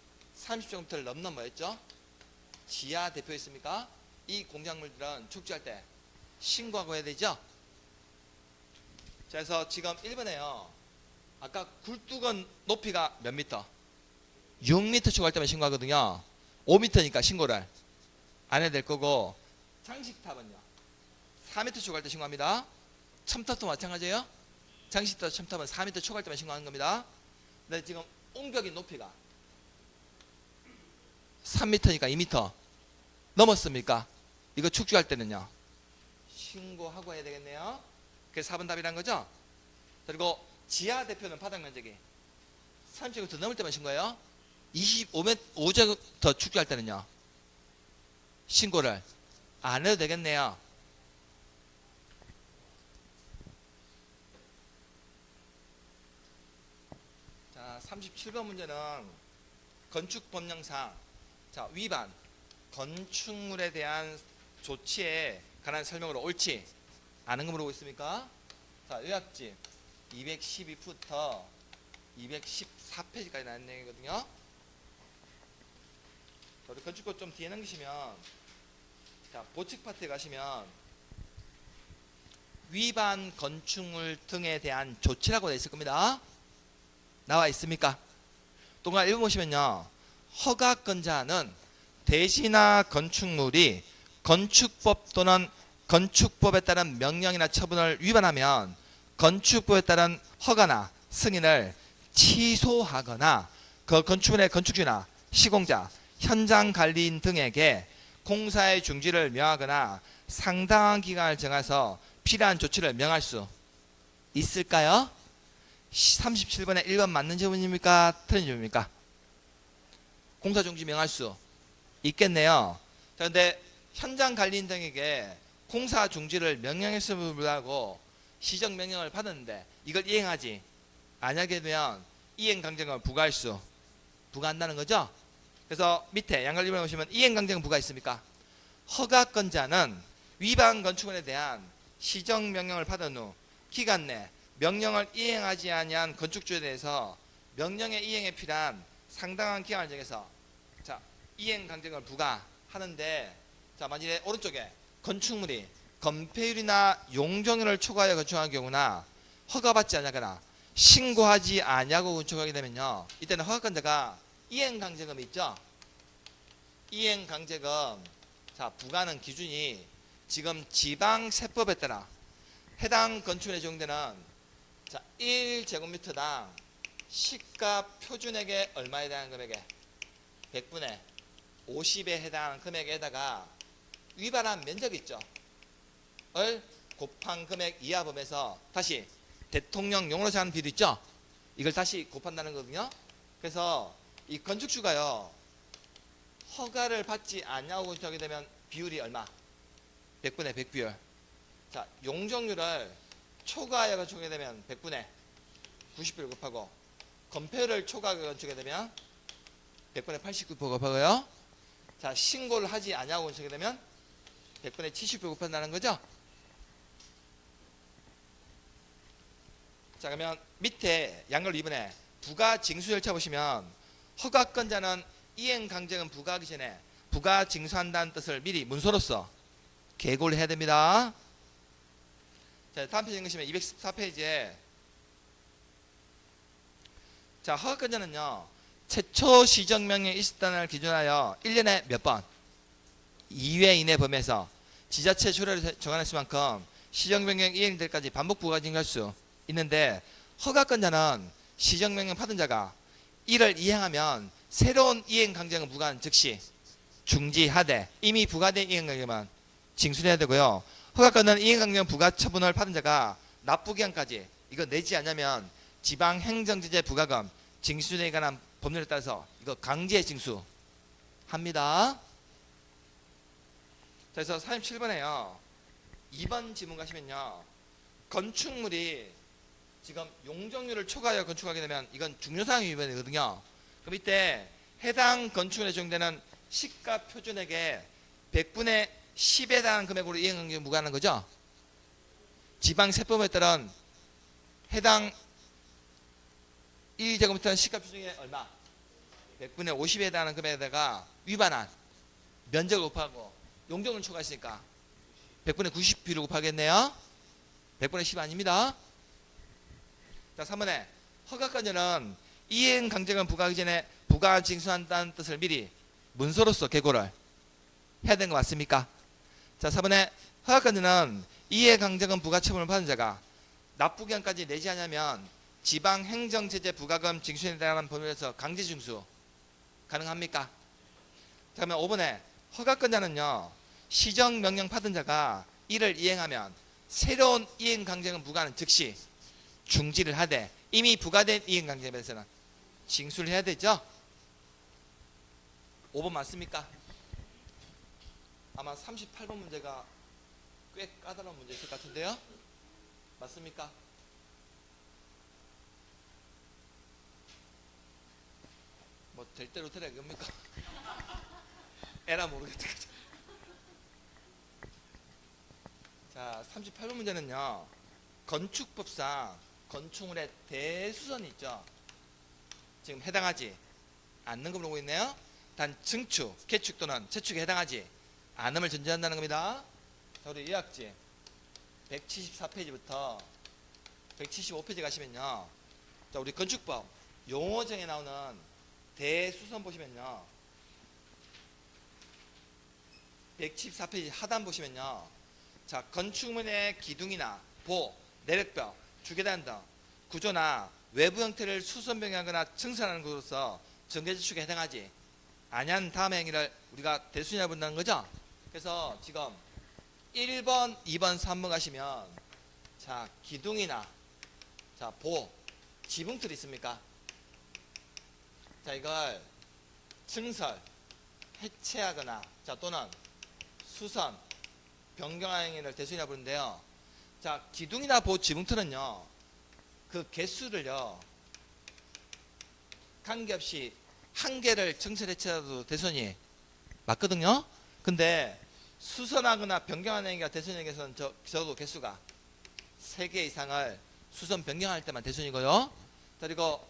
30제곱미터를 넘는 뭐였죠? 지하 대표 있습니까? 이 공작물들은 축조할 때 신고하고 해야 되죠. 자, 그래서 지금 1번에요. 아까 굴뚝은 높이가 몇 미터? 6m 초과할 때만 신고하거든요. 5m니까 신고를 안 해야 될 거고, 장식탑은요 4m 초과할 때 신고합니다. 첨탑도 마찬가지예요. 장식탑, 첨탑은 4m 초과할 때만 신고하는 겁니다. 근데 지금 옹벽의 높이가 3m니까 2m 넘었습니까? 이거 축조할 때는요 신고하고 해야 되겠네요. 그래서 4번 답이란 거죠. 그리고 지하 대표는 바닥 면적이 30제곱미터 넘을 때만 신고해요. 25제곱미터 축조할 때는요 신고를 안 해도 되겠네요. 자, 37번 문제는 건축법령상 자, 위반 건축물에 대한 조치에 관한 설명으로 옳지 않은 거 물어보고 있습니까? 자, 요약집 212부터 214페이지까지 나온 내용이거든요. 우리 건축법 좀 뒤에 넘기시면, 자, 보칙 파트에 가시면 위반 건축물 등에 대한 조치라고 되어 있을 겁니다. 나와 있습니까? 동그라미 1번 보시면요, 허가권자는 대지나 건축물이 건축법 또는 건축법에 따른 명령이나 처분을 위반하면 건축법에 따른 허가나 승인을 취소하거나 그 건축물의 건축주나 시공자, 현장 관리인 등에게 공사의 중지를 명하거나 상당한 기간을 정해서 필요한 조치를 명할 수 있을까요? 37번에 1번 맞는 질문입니까? 틀린 질문입니까? 공사 중지 명할 수 있겠네요. 자, 근데 현장 관리인 등에게 공사 중지를 명령했음을 불구하고 시정 명령을 받았는데 이걸 이행하지 않게 되면 이행 강제금을 부과할 수 부과한다는 거죠. 그래서 밑에 양갈림을 보시면 이행 강제금 부과 있습니까? 허가권자는 위반 건축물에 대한 시정 명령을 받은 후 기간 내 명령을 이행하지 아니한 건축주에 대해서 명령의 이행에 필요한 상당한 기간을 정해서 자, 이행 강제금을 부과하는데, 자, 만일에 오른쪽에 건축물이 건폐율이나 용적률을 초과하여 건축한 경우나 허가받지 않거나 신고하지 아니하고 건축하게 되면요, 이때는 허가권자가 이행 강제금이 있죠. 이행 강제금, 자, 부과하는 기준이 지금 지방세법에 따라 해당 건축물에 적용되는, 자, 1제곱미터당 시가 표준액의 얼마에 대한 금액에 100분의 50에 해당하는 금액에다가 위반한 면적이 있죠. 을 곱한 금액 이하 범위에서 다시 대통령용으로 정하는 비율 있죠. 이걸 다시 곱한다는 거거든요. 그래서 이 건축주가요, 허가를 받지 않냐고 건축하게 되면 비율이 얼마? 100분의 100 비율. 자, 용적률을 초과하여 건축하게 되면 100분의 90비율 곱하고, 건폐율을 초과하여 건축하게 되면 100분의 89비율 곱하고요. 자, 신고를 하지 않냐고 건축하게 되면 100분의 70비율 곱한다는 거죠. 자, 그러면 밑에 양걸 2번에 부가 징수 절차 보시면 허가권자는 이행 강제금 부과하기 전에 부가 징수한다는 뜻을 미리 문서로서 계고를 해야 됩니다. 자, 다음 페이지 읽으시면 214페이지에, 자, 허가권자는요, 최초 시정명령이 있었다는 걸 기준하여 1년에 몇 번? 2회 이내 범위에서 지자체 조례를 정한했을 만큼 시정명령 이행될 때까지 반복 부가 징수할 수 있는데, 허가권자는 시정명령 받은 자가 이를 이행하면 새로운 이행 강제금 부과는 즉시 중지하되 이미 부과된 이행 강제금은 징수해야 되고요. 허가권은 이행 강제금 부과 처분을 받은 자가 납부기간까지 이거 내지 않으면 지방행정제재 부과금 징수에 관한 법률에 따라서 이거 강제 징수합니다. 그래서 47번에요. 2번 지문 가시면요, 건축물이 지금 용적률을 초과하여 건축하게 되면 이건 중요사항 위반이거든요. 그럼 이때 해당 건축물에 적용되는 시가 표준액의 100분의 10에 해당하는 금액으로 이행강제금 부과하는 거죠. 지방세법에 따른 해당 1제곱미터 시가 표준액의 얼마? 100분의 50에 해당하는 금액에다가 위반한 면적을 곱하고 용적률 초과했으니까 100분의 90비를 곱하겠네요. 100분의 10 아닙니다. 자, 3번에 허가권자는 이행 강제금 부과하기 전에 부과 징수한다는 뜻을 미리 문서로서 계고를 해야 되는 거 맞습니까? 자, 4번에 허가권자는 이행 강제금 부과 처분을 받은 자가 납부기간까지 내지 않으면 지방행정제재 부과금 징수에 대한 법률에서 강제 징수 가능합니까? 자, 그러면 5번에 허가권자는요, 시정명령 받은 자가 이를 이행하면 새로운 이행 강제금 부과는 즉시 중지를 하되 이미 부과된 이행 강제금에 대해서는 징수를 해야 되죠. 5번 맞습니까? 아마 38번 문제가 꽤 까다로운 문제 있을 것 같은데요. 맞습니까? 뭐 될 대로 되라 이겁니까? 에라 모르겠다. 자, 38번 문제는요. 건축법상 건축물의 대수선이 있죠. 지금 해당하지 않는 거 보고 있네요. 단 증축, 개축 또는 재축에 해당하지 않음을 전제한다는 겁니다. 자, 우리 요약지 174페이지부터 175페이지 가시면요. 자, 우리 건축법 용어정에 나오는 대수선 보시면요. 174페이지 하단 보시면요. 자, 건축물의 기둥이나 보, 내력벽, 주계단 등 구조나 외부 형태를 수선 변경하거나 증설하는 것으로서 전개재축에 해당하지 아니한 다음의 행위를 우리가 대수이라 부른다는 거죠. 그래서 지금 1번, 2번, 3번 가시면 자, 기둥이나 자, 보, 지붕틀이 있습니까? 자, 이걸 증설, 해체하거나 자, 또는 수선, 변경하는 행위를 대수이라 부르는데요. 자, 기둥이나 보, 지붕틀은요. 그 개수를요. 관계없이 한 개를 증설 해체해도 대손이 맞거든요. 근데 수선하거나 변경하는 행위가 대손에게서는 적어도 개수가 3개 이상을 수선 변경할 때만 대손이고요. 그리고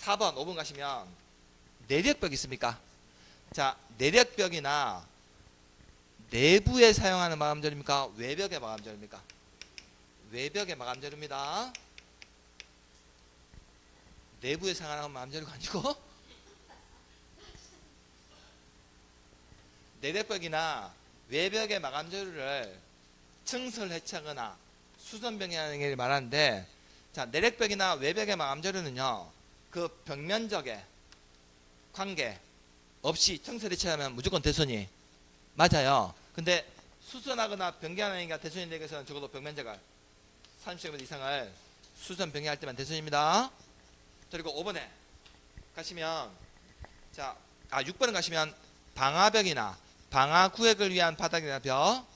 4번, 5번 가시면 내력벽 있습니까? 자, 내력벽이나 내부에 사용하는 마감재료입니까? 외벽의 마감재료입니까? 외벽의 마감재료입니다. 내부에 사용하는 마감재료가 아니고 내력벽이나 외벽의 마감재료를 증설 해체하거나 수선 변경하는 게 말하는데 자, 내력벽이나 외벽의 마감재료는요. 그 벽면적에 관계 없이 증설 해체하면 무조건 대손이 맞아요. 근데 수선하거나 변경하는 행위가 대손이 되기 위해서는 적어도 벽면적을 30cm 이상을 수선 변경할 때만 대손입니다. 그리고 5번에 가시면 자, 6번에 가시면 방화벽이나 방화구획을 위한 바닥이나 벽,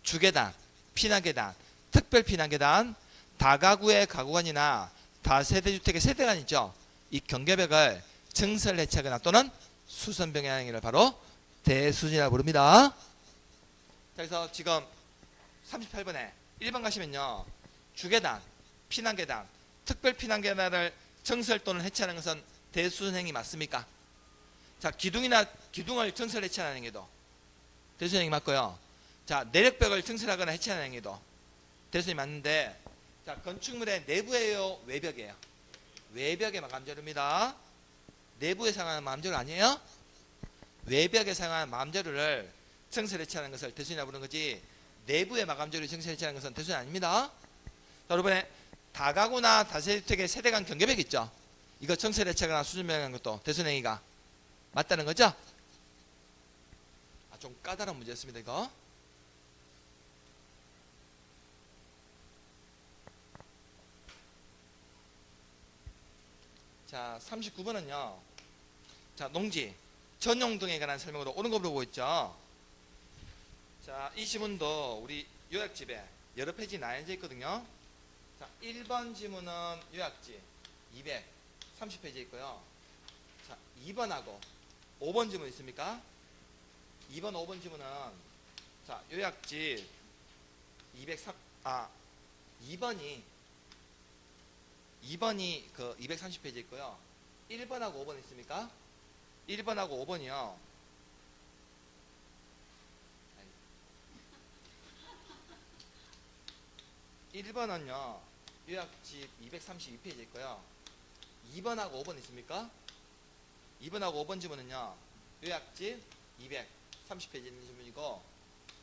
주계단, 피난계단, 특별 피난계단, 다가구의 가구관이나 다세대주택의 세대관 있죠. 이 경계벽을 증설 해체하거나 또는 수선 변경하는 행위를 바로 대수진이라고 부릅니다. 자, 그래서 지금 38번에 1번 가시면요. 주계단, 피난계단, 특별 피난계단을 증설 또는 해체하는 것은 대수진 행위 맞습니까? 자, 기둥을 증설 해체하는 행위도 대수진 행위 맞고요. 자, 내력벽을 증설하거나 해체하는 행위도 대수진이 맞는데 자, 건축물의 내부예요, 외벽이에요? 외벽의 마감재료입니다. 내부에 사용하는 마감재료 아니에요? 외벽에 사용하는 마감재료를 증설 해체하는 것을 대수진이라고 부르는 거지 내부의 마감재료를 증설 해체하는 것은 대수진 아닙니다. 자, 여러분의 다가구나 다세대주택의 세대간 경계벽 있죠? 이거 증설 해체하거나 수준 변경하는 것도 대수진 행위가 맞다는 거죠? 좀 까다로운 문제였습니다, 이거. 자, 39번은요. 자, 농지, 전용 등에 관한 설명으로 옳은 거 보고 있죠. 자, 이 지문도 우리 요약집에 여러 페이지 나뉘어져 있거든요. 자, 1번 지문은 요약지 230페이지에 있고요. 자, 2번하고 5번 지문 있습니까? 2번, 5번 지문은 자, 요약지 2번이 그 230페이지에 있고요. 1번하고 5번 있습니까? 1번하고 5번이요. 1번은요. 요약집 232페이지에 있고요. 2번하고 5번 있습니까? 2번하고 5번 지문은요. 요약집 230페이지에 있는 지문이고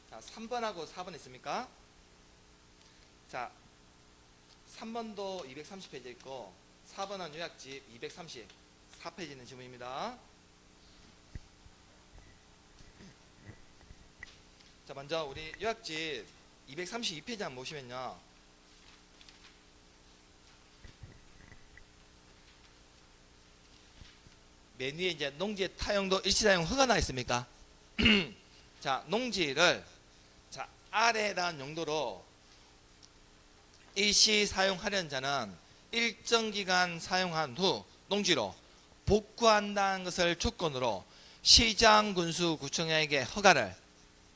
자, 3번하고 4번 있습니까? 자, 3번도 230페이지에 있고 4번은 요약집 234페이지에 있는 지문입니다. 자, 먼저 우리 요약집 232페이지 한번 보시면요. 맨 위에 이제 농지의 타용도 일시사용 허가 나 있습니까? 자, 농지를 자, 아래에 대한 용도로 일시 사용하려는 자는 일정 기간 사용한 후 농지로 복구한다는 것을 조건으로 시장, 군수, 구청장에게 허가를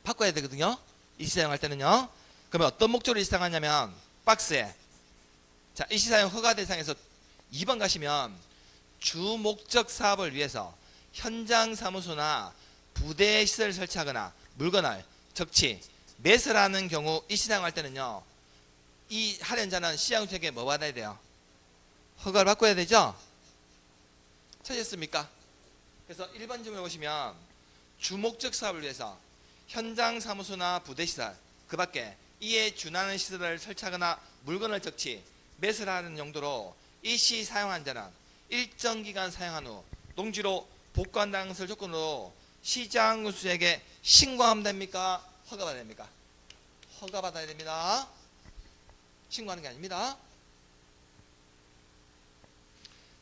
바꿔야 되거든요. 일시 사용할 때는요. 그러면 어떤 목적으로 일시 사용하냐면 박스에 자, 일시 사용 허가 대상에서 2번 가시면 주 목적 사업을 위해서 현장 사무소나 부대 시설을 설치하거나 물건을 적치, 매설하는 경우 일시 사용할 때는요. 이 할인자는 시장군수에게 뭐 받아야 돼요? 허가를 바꿔야 되죠? 찾으셨습니까? 그래서 1번 질문을 보시면 주목적 사업을 위해서 현장 사무소나 부대시설 그 밖에 이에 준하는 시설을 설치하거나 물건을 적치 매설하는 용도로 일시 사용한 자는 일정 기간 사용한 후 농지로 복구한다는 것을 조건으로 시장군수에게 신고하면 됩니까? 허가받아야 됩니까? 허가받아야 됩니다. 신고하는 게 아닙니다.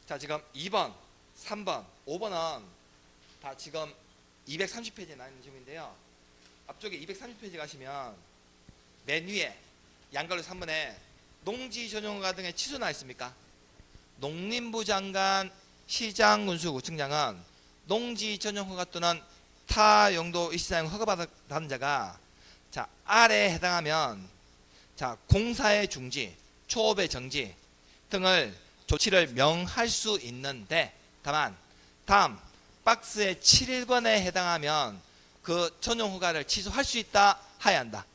자, 지금 2번, 3번, 5번은 다 지금 230페이지에 나와 있는 질문인데요. 앞쪽에 230페이지 가시면 맨 위에 양갈로 3번에 농지 전용허가 등의 취소 나와 있습니까? 농림부 장관, 시장, 군수, 구청장은 농지 전용허가 또는 타 용도 일시사용 허가받은 자가 자, 아래에 해당하면 자, 공사의 중지, 초업의 정지 등을 조치를 명할 수 있는데 다만 다음 박스의 7번에 해당하면 그 전용 허가를 취소할 수 있다 하야 한다.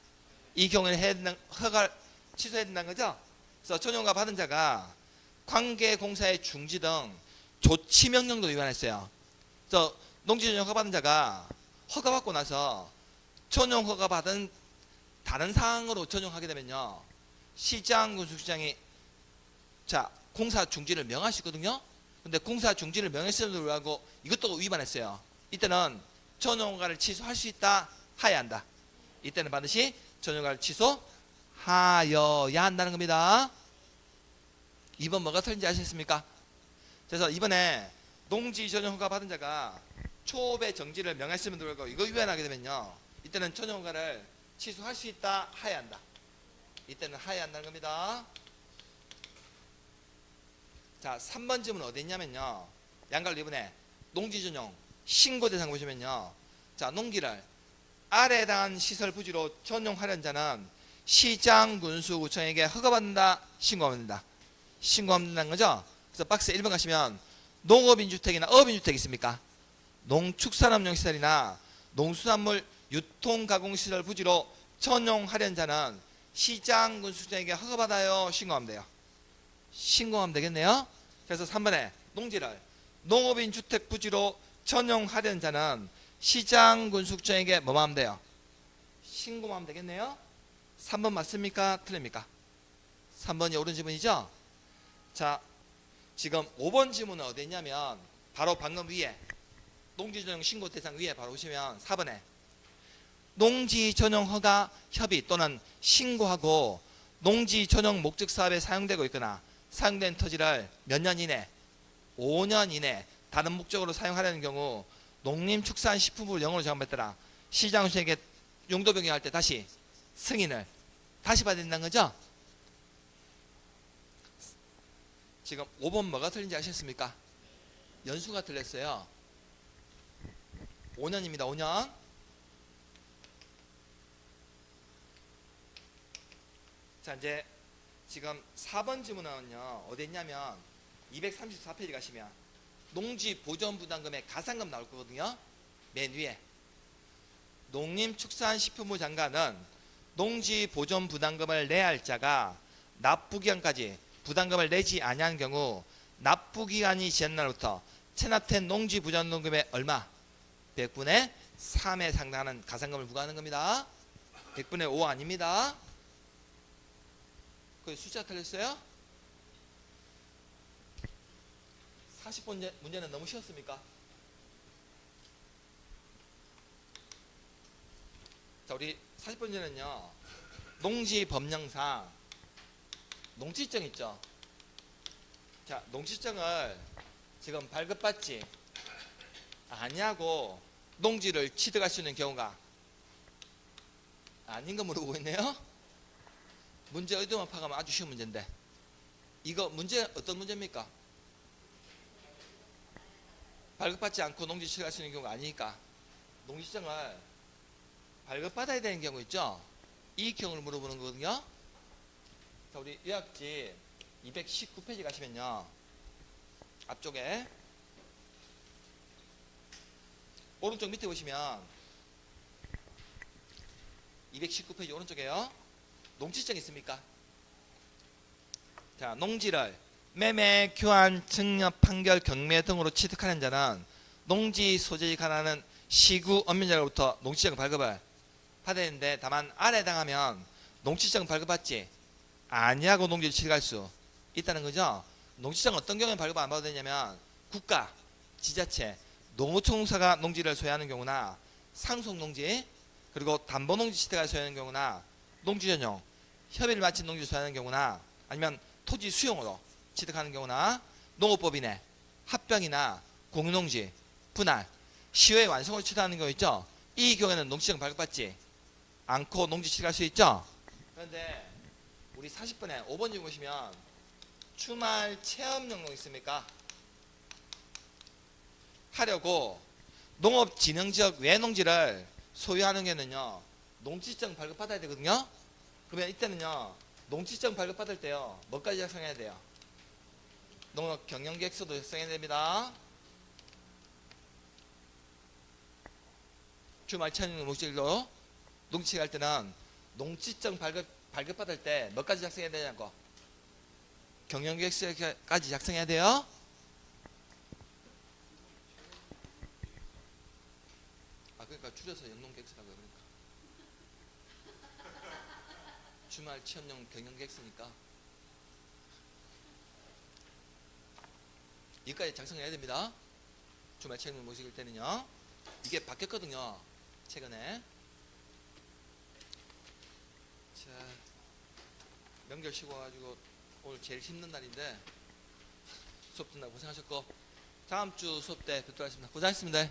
이 경우에는 허가를 취소해야 된다는 거죠. 그래서 전용 허가 받은 자가 관계 공사의 중지 등 조치 명령도 위반했어요. 그래서 농지 전용 허가 받은 자가 허가 받고 나서 전용 허가 받은 다른 사항으로 전용하게 되면요. 시장, 군수시장이 자, 공사 중지를 명할 수 있거든요. 근데 공사 중지를 명했음에도 불구하고 이것도 위반했어요. 이때는 전용허가를 취소할 수 있다 하야 한다. 이때는 반드시 전용허가를 취소하여야 한다는 겁니다. 2번 뭐가 틀린지 아시겠습니까? 그래서 이번에 농지 전용허가 받은 자가 초업의 정지를 명했음에도 불구하고 이거 위반하게 되면요. 이때는 전용허가를 취소할 수 있다 하야 한다. 이때는 하야 한다는 겁니다. 자, 3번 질문은 어디 있냐면요. 양갈로 2번에 농지 전용 신고 대상 보시면요. 자, 농기를 아래에 해당한 시설 부지로 전용하려는 자는 시장, 군수, 구청에게 허가받는다, 신고하면 된다. 신고하면 된다는 거죠. 그래서 박스 1번 가시면 농업인주택이나 어업인주택 있습니까? 농축산업용 시설이나 농수산물 유통가공시설 부지로 전용하려는 자는 시장, 군수청에게 허가받아요, 신고하면 돼요. 신고하면 되겠네요. 그래서 3번에 농지를 농업인 주택 부지로 전용하려는 자는 시장, 군수청에게 뭐만 하면 돼요? 신고하면 되겠네요. 3번 맞습니까? 틀립니까? 3번이 옳은 지문이죠? 자, 지금 5번 지문은 어디 있냐면 바로 방금 위에 농지 전용 신고 대상 위에 바로 보시면 4번에 농지 전용 허가 협의 또는 신고하고 농지 전용 목적 사업에 사용되고 있거나 사용된 토지를 몇 년 이내 5년 이내 다른 목적으로 사용하려는 경우 농림축산식품부를 영어로 정함했더라 시장군수에게 용도 변경할 때 다시 승인을 다시 받아야 된다는 거죠. 지금 5번 뭐가 틀린지 아셨습니까? 연수가 틀렸어요. 5년입니다. 5년. 자, 이제 지금 4번 질문은요. 어디 있냐면 234페이지 가시면 농지 보존 부담금의 가산금 나올 거거든요. 맨 위에 농림축산식품부 장관은 농지 보존 부담금을 내야 할 자가 납부기간까지 부담금을 내지 아니한 경우 납부기간이 지난 날부터 체납된 농지 보존금의 얼마? 100분의 3에 상당하는 가산금을 부과하는 겁니다. 100분의 5 아닙니다. 그 숫자 틀렸어요? 40번 문제는 너무 쉬웠습니까? 자, 우리 40번 문제는요. 농지 법령상 농지증 있죠? 자, 농지증을 지금 발급받지 아니하고 농지를 취득할 수 있는 경우가 아닌 거 물어보고 있네요. 문제 의도만 파악하면 아주 쉬운 문제인데 이거 문제 어떤 문제입니까? 발급받지 않고 농지 취득할 수 있는 경우가 아니니까 농지증을 발급받아야 되는 경우 있죠. 이 경우를 물어보는 거거든요. 자, 우리 요약지 219페이지 가시면요, 앞쪽에 오른쪽 밑에 보시면 219페이지 오른쪽에요, 농지증 있습니까? 자, 농지를 매매, 교환, 증여, 판결, 경매 등으로 취득하는 자는 농지 소재에 관한 시구 업무자로부터 농지증 발급을 받아야 되는데, 다만 아래에 해당하면 농지증 발급받지 아니하고 농지를 취득할 수 있다는 거죠. 농지증 어떤 경우에 발급 안 받아도 되냐면, 국가, 지자체, 농어촌공사가 농지를 소유하는 경우나 상속농지, 그리고 담보농지 취득을 소유하는 경우나 농지전용, 협의를 마친 농지를 소유하는 경우나 아니면 토지 수용으로 취득하는 경우나 농업법인의 합병이나 공유농지, 분할, 시효의 완성을 취득하는 경우 있죠. 이 경우에는 농지증 발급받지 않고 농지 취득할 수 있죠. 그런데 우리 40번에 5번 중 보시면 주말 체험용농 있습니까? 하려고 농업진흥지역 외 농지를 소유하는 경우는요, 농지증 발급받아야 되거든요. 그러면 이때는요, 농지증 발급받을 때요, 뭐까지 작성해야 돼요? 농업 경영계획서도 작성해야 됩니다. 주말 체험용 목적으로 농지 취득할 때는 농지증 발급받을 때 뭐까지 작성해야 되냐고, 경영계획서까지 작성해야 돼요. 그러니까 줄여서 영농계획서라고요. 그러니까 주말 체험용 경영계획서니까 여기까지 작성해야 됩니다. 주말 체험용 모실 때는요. 이게 바뀌었거든요, 최근에. 자, 명절 쉬고 가지고 오늘 제일 힘든 날인데 수업 듣느라 고생하셨고, 다음 주 수업 때 뵙도록 하겠습니다. 고생하셨습니다.